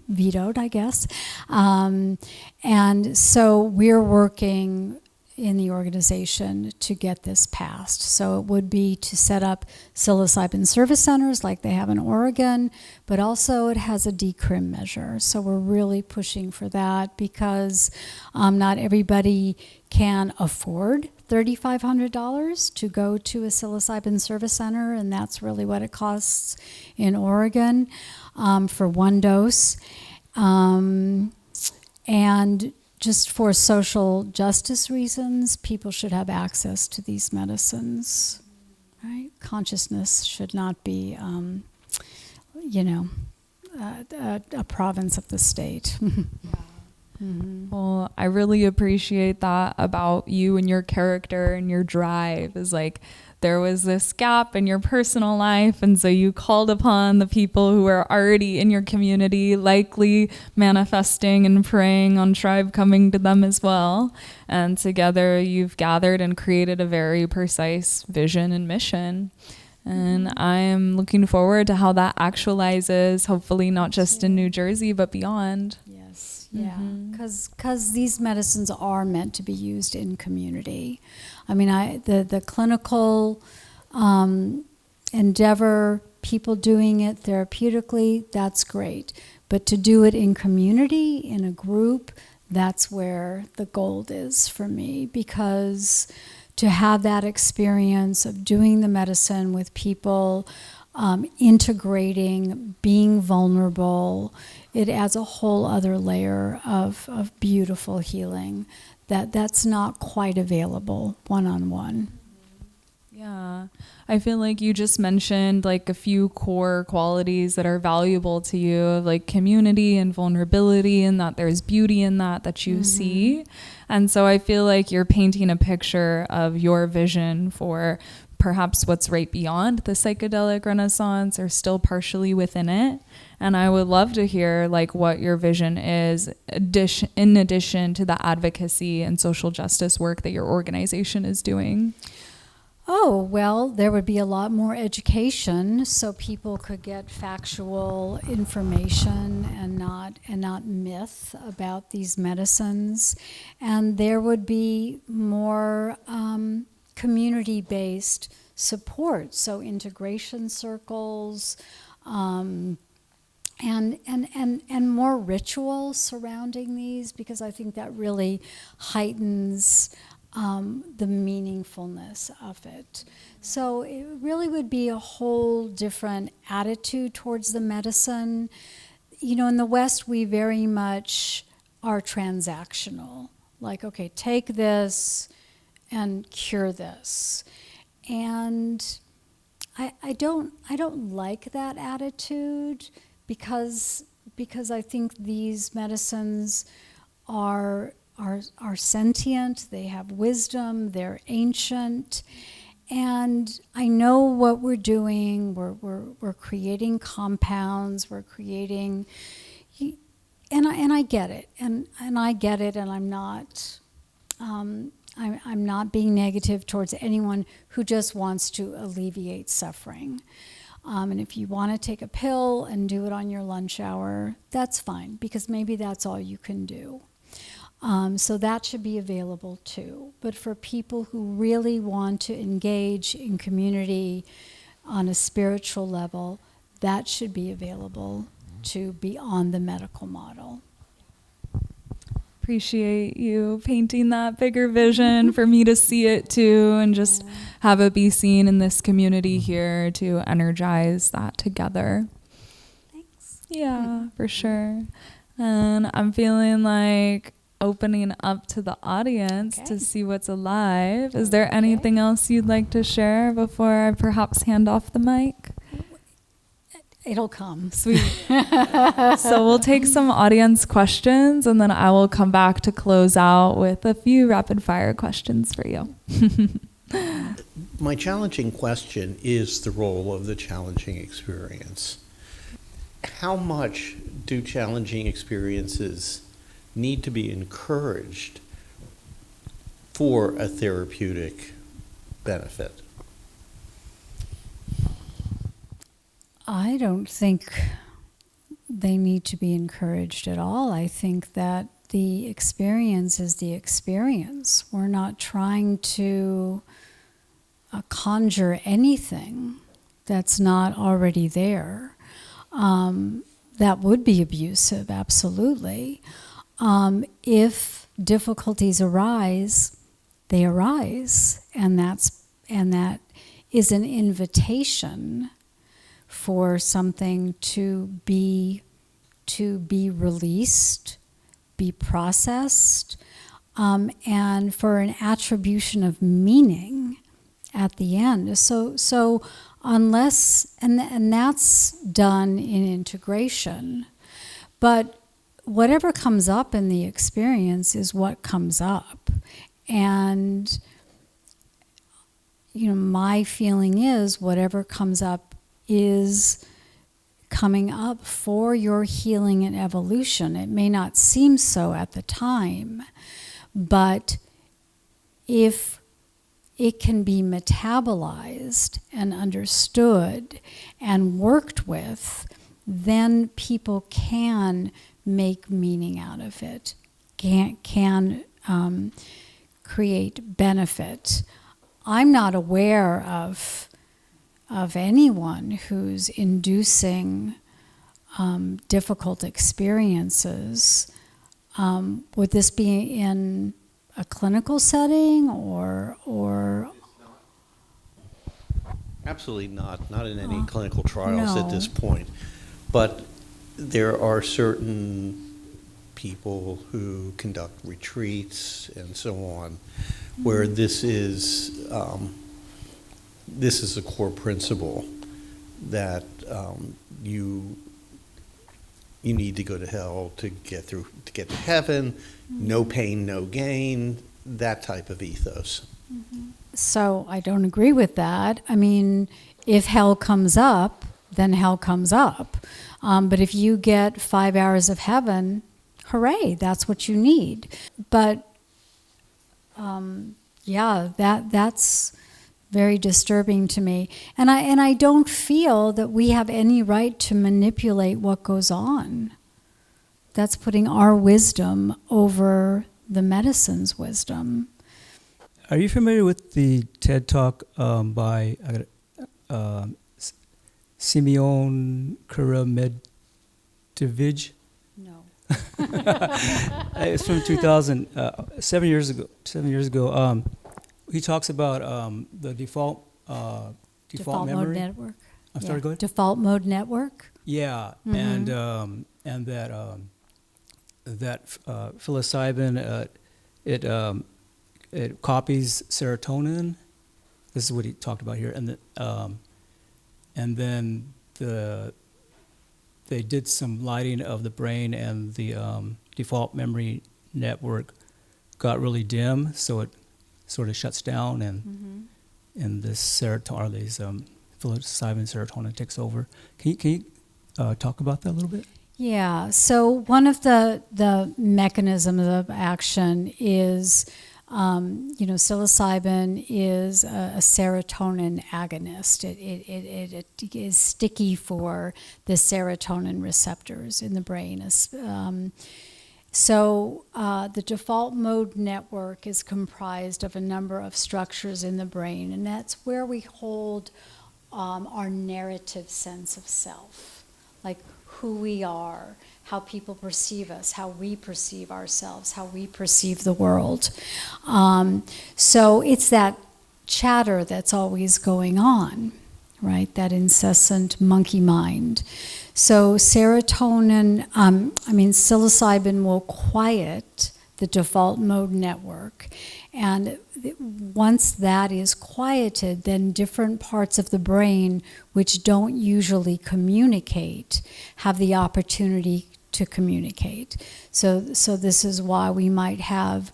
vetoed, I guess. And so we're working in the organization to get this passed. So it would be to set up psilocybin service centers like they have in Oregon, but also it has a decrim measure. So we're really pushing for that because not everybody can afford $3,500 to go to a psilocybin service center, and that's really what it costs in Oregon for 1 dose. And just for social justice reasons, people should have access to these medicines, right? Consciousness should not be, a province of the state. Mm-hmm. Well, I really appreciate that about you and your character and your drive. Is there was this gap in your personal life, and so you called upon the people who are already in your community, likely manifesting and praying on tribe coming to them as well. And together you've gathered and created a very precise vision and mission. And I am looking forward to how that actualizes, hopefully not just in New Jersey, but beyond. Yes, yeah, because these medicines are meant to be used in community. I mean, the clinical endeavor, people doing it therapeutically, that's great. But to do it in community, in a group, that's where the gold is for me, because to have that experience of doing the medicine with people, integrating, being vulnerable, it adds a whole other layer of beautiful healing that's not quite available one-on-one. Yeah, I feel like you just mentioned like a few core qualities that are valuable to you, like community and vulnerability, and that there's beauty in that you see. And so I feel like you're painting a picture of your vision for perhaps what's right beyond the psychedelic renaissance or still partially within it. And I would love to hear like what your vision is in addition to the advocacy and social justice work that your organization is doing. Oh, well, there would be a lot more education so people could get factual information and not myth about these medicines. And there would be more community-based support, so integration circles, and more rituals surrounding these, because I think that really heightens the meaningfulness of it. So it really would be a whole different attitude towards the medicine. You know, in the West, we very much are transactional. Like, okay, take this and cure this. And I don't like that attitude because I think these medicines are sentient, they have wisdom, they're ancient, and I know what we're doing. We're creating compounds, we're creating, and I get it, and I get it, and I'm not being negative towards anyone who just wants to alleviate suffering. And if you want to take a pill and do it on your lunch hour, that's fine, because maybe that's all you can do. So that should be available too. But for people who really want to engage in community on a spiritual level, that should be available to beyond the medical model. Appreciate you painting that bigger vision for me to see it too, and just have it be seen in this community here to energize that together. Thanks. Yeah, for sure. And I'm feeling like opening up to the audience to see what's alive. Is there anything else you'd like to share before I perhaps hand off the mic? It'll come. Sweet. So we'll take some audience questions, and then I will come back to close out with a few rapid fire questions for you. My challenging question is the role of the challenging experience. How much do challenging experiences need to be encouraged for a therapeutic benefit? I don't think they need to be encouraged at all. I think that the experience is the experience. We're not trying to conjure anything that's not already there. That would be abusive, absolutely. If difficulties arise, they arise, and that is an invitation for something to be released, be processed, and for an attribution of meaning at the end. So unless, and that's done in integration, but whatever comes up in the experience is what comes up. And, you know, my feeling is whatever comes up is coming up for your healing and evolution. It may not seem so at the time, but if it can be metabolized and understood and worked with, then people can make meaning out of it, can create benefit. I'm not aware of anyone who's inducing difficult experiences. Would this be in a clinical setting or? Absolutely not in any clinical trials no. at this point. But there are certain people who conduct retreats and so on, where this is this is a core principle that you need to go to hell to get to heaven. No pain, no gain. That type of ethos. So I don't agree with that. I mean, if hell comes up, then hell comes up. But if you get 5 hours of heaven, hooray, that's what you need. But yeah, that's very disturbing to me. And I don't feel that we have any right to manipulate what goes on. That's putting our wisdom over the medicine's wisdom. Are you familiar with the TED Talk by Simeon Kuramedovich? No. It's from 2000, 7 years ago. 7 years ago, he talks about the default Default memory. mode network. I'm sorry, go ahead. Default mode network. Yeah, and that psilocybin it copies serotonin. This is what he talked about here, and then they did some lighting of the brain, and the default memory network got really dim, so it sort of shuts down, and this serotonin, these psilocybin serotonin takes over. Can you talk about that a little bit? Yeah. So one of the mechanisms of action is, psilocybin is a serotonin agonist. It is sticky for the serotonin receptors in the brain. So the default mode network is comprised of a number of structures in the brain, and that's where we hold our narrative sense of self, like who we are, how people perceive us, how we perceive ourselves, how we perceive the world. So it's that chatter that's always going on, right? That incessant monkey mind. So psilocybin will quiet the default mode network. And once that is quieted, then different parts of the brain which don't usually communicate have the opportunity to communicate. So this is why we might have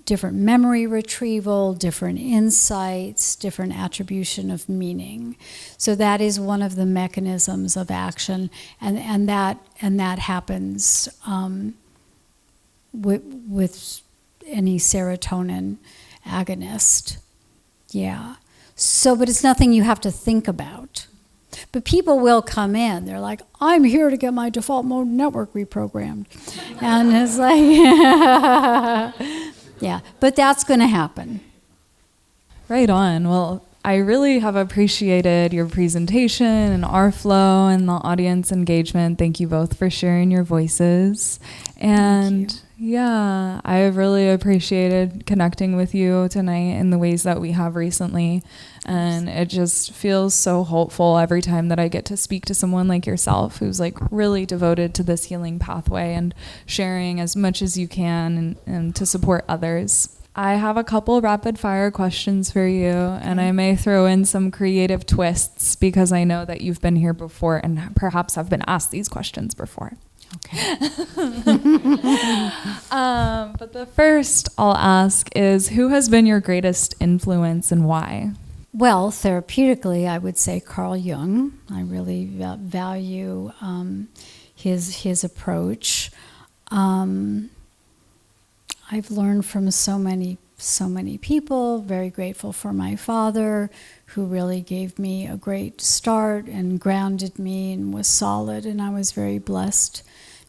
different memory retrieval, different insights, different attribution of meaning. So that is one of the mechanisms of action, and that happens with any serotonin agonist. Yeah. So, but it's nothing you have to think about. But people will come in. They're like, I'm here to get my default mode network reprogrammed. And it's like, yeah. But that's going to happen. Right on. Well, I really have appreciated your presentation and our flow and the audience engagement. Thank you both for sharing your voices. And yeah, I have really appreciated connecting with you tonight in the ways that we have recently. And it just feels so hopeful every time that I get to speak to someone like yourself who's like really devoted to this healing pathway and sharing as much as you can and to support others. I have a couple rapid fire questions for you, and I may throw in some creative twists because I know that you've been here before and perhaps have been asked these questions before. Okay. But the first I'll ask is, who has been your greatest influence and why? Well, therapeutically, I would say Carl Jung. I really value his approach. I've learned from so many people. Very grateful for my father, who really gave me a great start and grounded me and was solid. And I was very blessed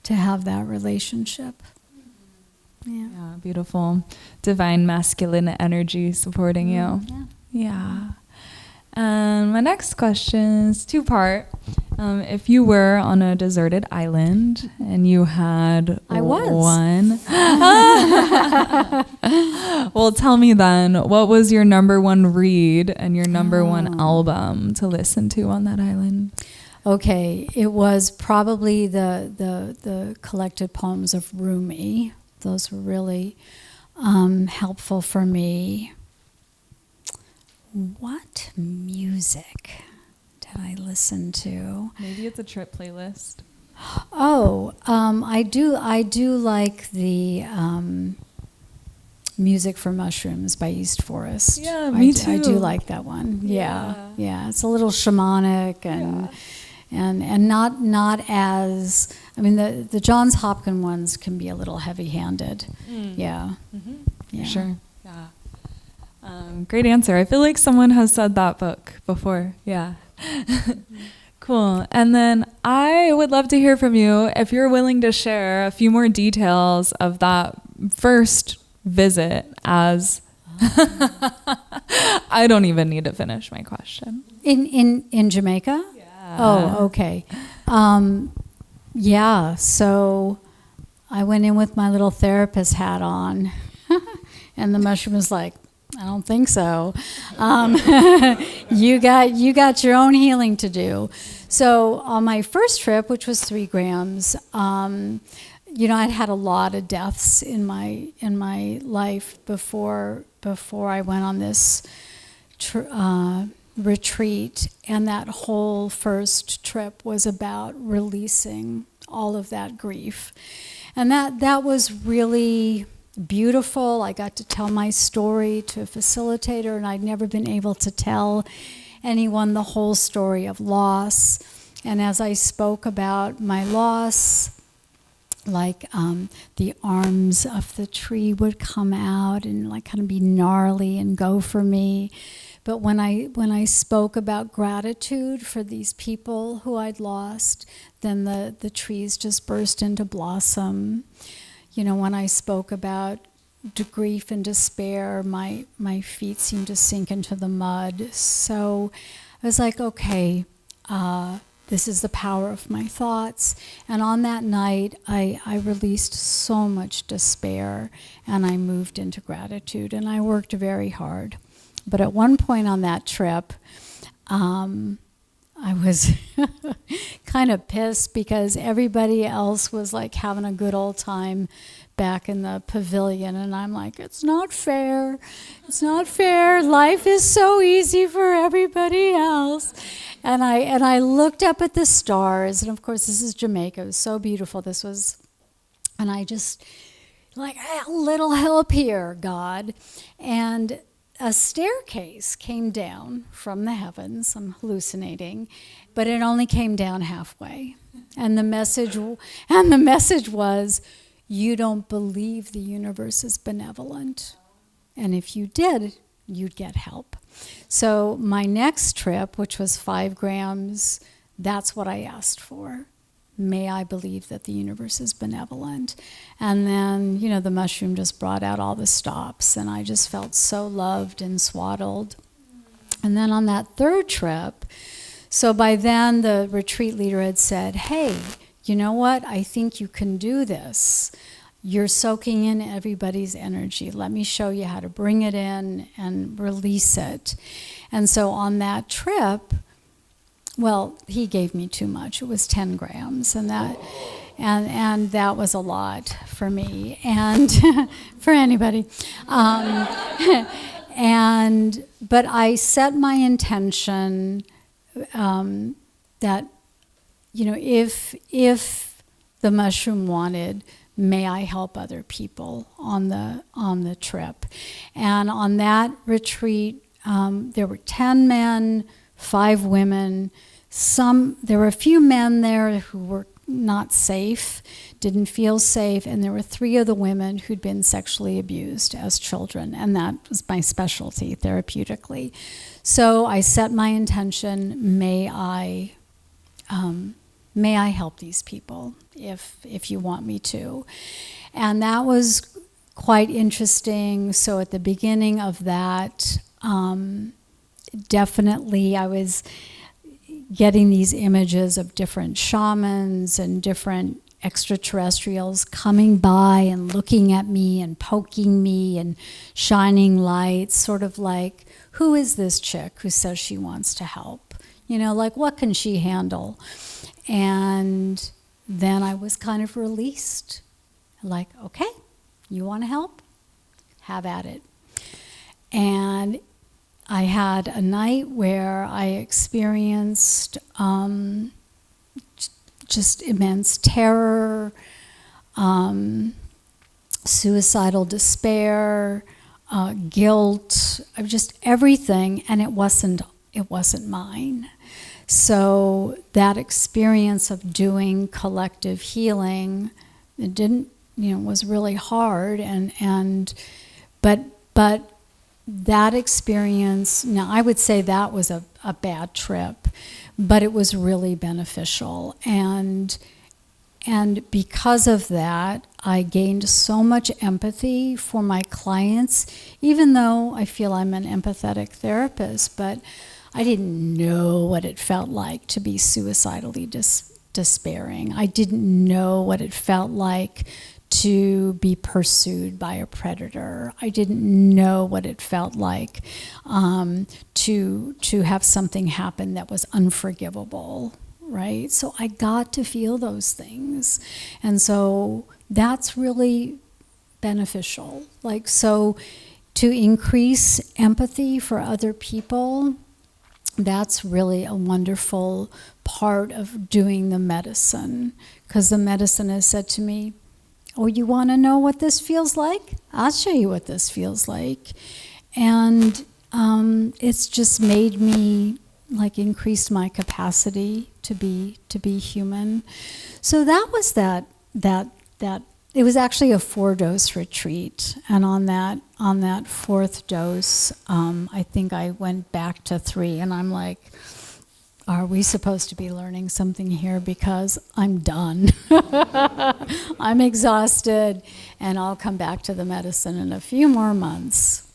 to have that relationship. Yeah, Beautiful. Divine masculine energy supporting you. Yeah. And my next question is two-part. If you were on a deserted island and you had one... Well, tell me then, what was your number one read and your number one album to listen to on that island? Okay, it was probably the collected poems of Rumi. Those were really helpful for me. what music did I listen to? Maybe it's a trip playlist. Oh, I do like the Music for Mushrooms by East Forest. Yeah, me I do too. like that one. Yeah. It's a little shamanic and not as, I mean, the Johns Hopkins ones can be a little heavy-handed. Yeah. For sure. Yeah. Great answer. I feel like someone has said that book before. Yeah. Cool. And then I would love to hear from you if you're willing to share a few more details of that first visit as I don't even need to finish my question. In Jamaica? Yeah. Oh, okay. Yeah, so I went in with my little therapist hat on, and the mushroom was like, I don't think so. You got your own healing to do. So on my first trip, which was 3 grams, I'd had a lot of deaths in my life before I went on this retreat, and that whole first trip was about releasing all of that grief, and that was really beautiful. I got to tell my story to a facilitator, and I'd never been able to tell anyone the whole story of loss. And as I spoke about my loss, like the arms of the tree would come out and like kind of be gnarly and go for me. But when I spoke about gratitude for these people who I'd lost, then the trees just burst into blossom. When I spoke about grief and despair, my feet seemed to sink into the mud. So I was like, okay, this is the power of my thoughts. And on that night, I released so much despair, and I moved into gratitude, and I worked very hard. But at one point on that trip, I was kind of pissed because everybody else was like having a good old time back in the pavilion, and I'm like, it's not fair. It's not fair. Life is so easy for everybody else. And I looked up at the stars, and of course this is Jamaica. It was so beautiful. And I just like, a little help here, God. And a staircase came down from the heavens. I'm hallucinating, but it only came down halfway. And the message was, you don't believe the universe is benevolent. And if you did, you'd get help. So my next trip, which was 5 grams, that's what I asked for. May I believe that the universe is benevolent? And then, the mushroom just brought out all the stops, and I just felt so loved and swaddled. And then on that 3rd trip, so by then the retreat leader had said, hey, you know what? I think you can do this. You're soaking in everybody's energy. Let me show you how to bring it in and release it. And so on that trip, well, he gave me too much. It was 10 grams, and that was a lot for me and for anybody. But I set my intention that, if the mushroom wanted, may I help other people on the trip. And on that retreat, there were 10 men, 5 women. There were a few men there who were not safe, didn't feel safe, and there were 3 of the women who'd been sexually abused as children, and that was my specialty therapeutically. So I set my intention, may I help these people if you want me to. And that was quite interesting. So at the beginning of that, definitely I was getting these images of different shamans and different extraterrestrials coming by and looking at me and poking me and shining lights, sort of like, who is this chick who says she wants to help? Like, what can she handle? And then I was kind of released. Like, okay, you want to help? Have at it. And I had a night where I experienced just immense terror, suicidal despair, guilt, just everything, and it wasn't mine. So that experience of doing collective healing, it didn't, was really hard, but that experience, now I would say that was a bad trip, but it was really beneficial. And because of that, I gained so much empathy for my clients, even though I feel I'm an empathetic therapist, but I didn't know what it felt like to be suicidally despairing. I didn't know what it felt like to be pursued by a predator. I didn't know what it felt like to have something happen that was unforgivable, right? So I got to feel those things. And so that's really beneficial. Like, so to increase empathy for other people, that's really a wonderful part of doing the medicine. Because the medicine has said to me, oh, you want to know what this feels like? I'll show you what this feels like. And it's just made me, like, increased my capacity to be human. So that was that it was actually a 4-dose retreat. And on that 4th dose, I think I went back to 3, and I'm like, are we supposed to be learning something here? Because I'm done. I'm exhausted, and I'll come back to the medicine in a few more months.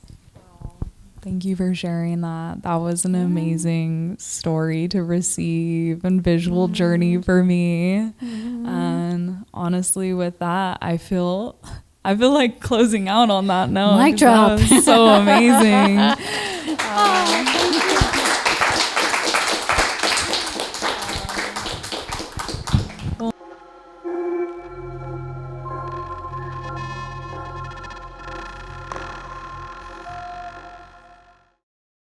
Thank you for sharing that. That was an amazing story to receive and visual journey for me. And honestly, with that, I feel like closing out on that note. Mic drop. That was so amazing.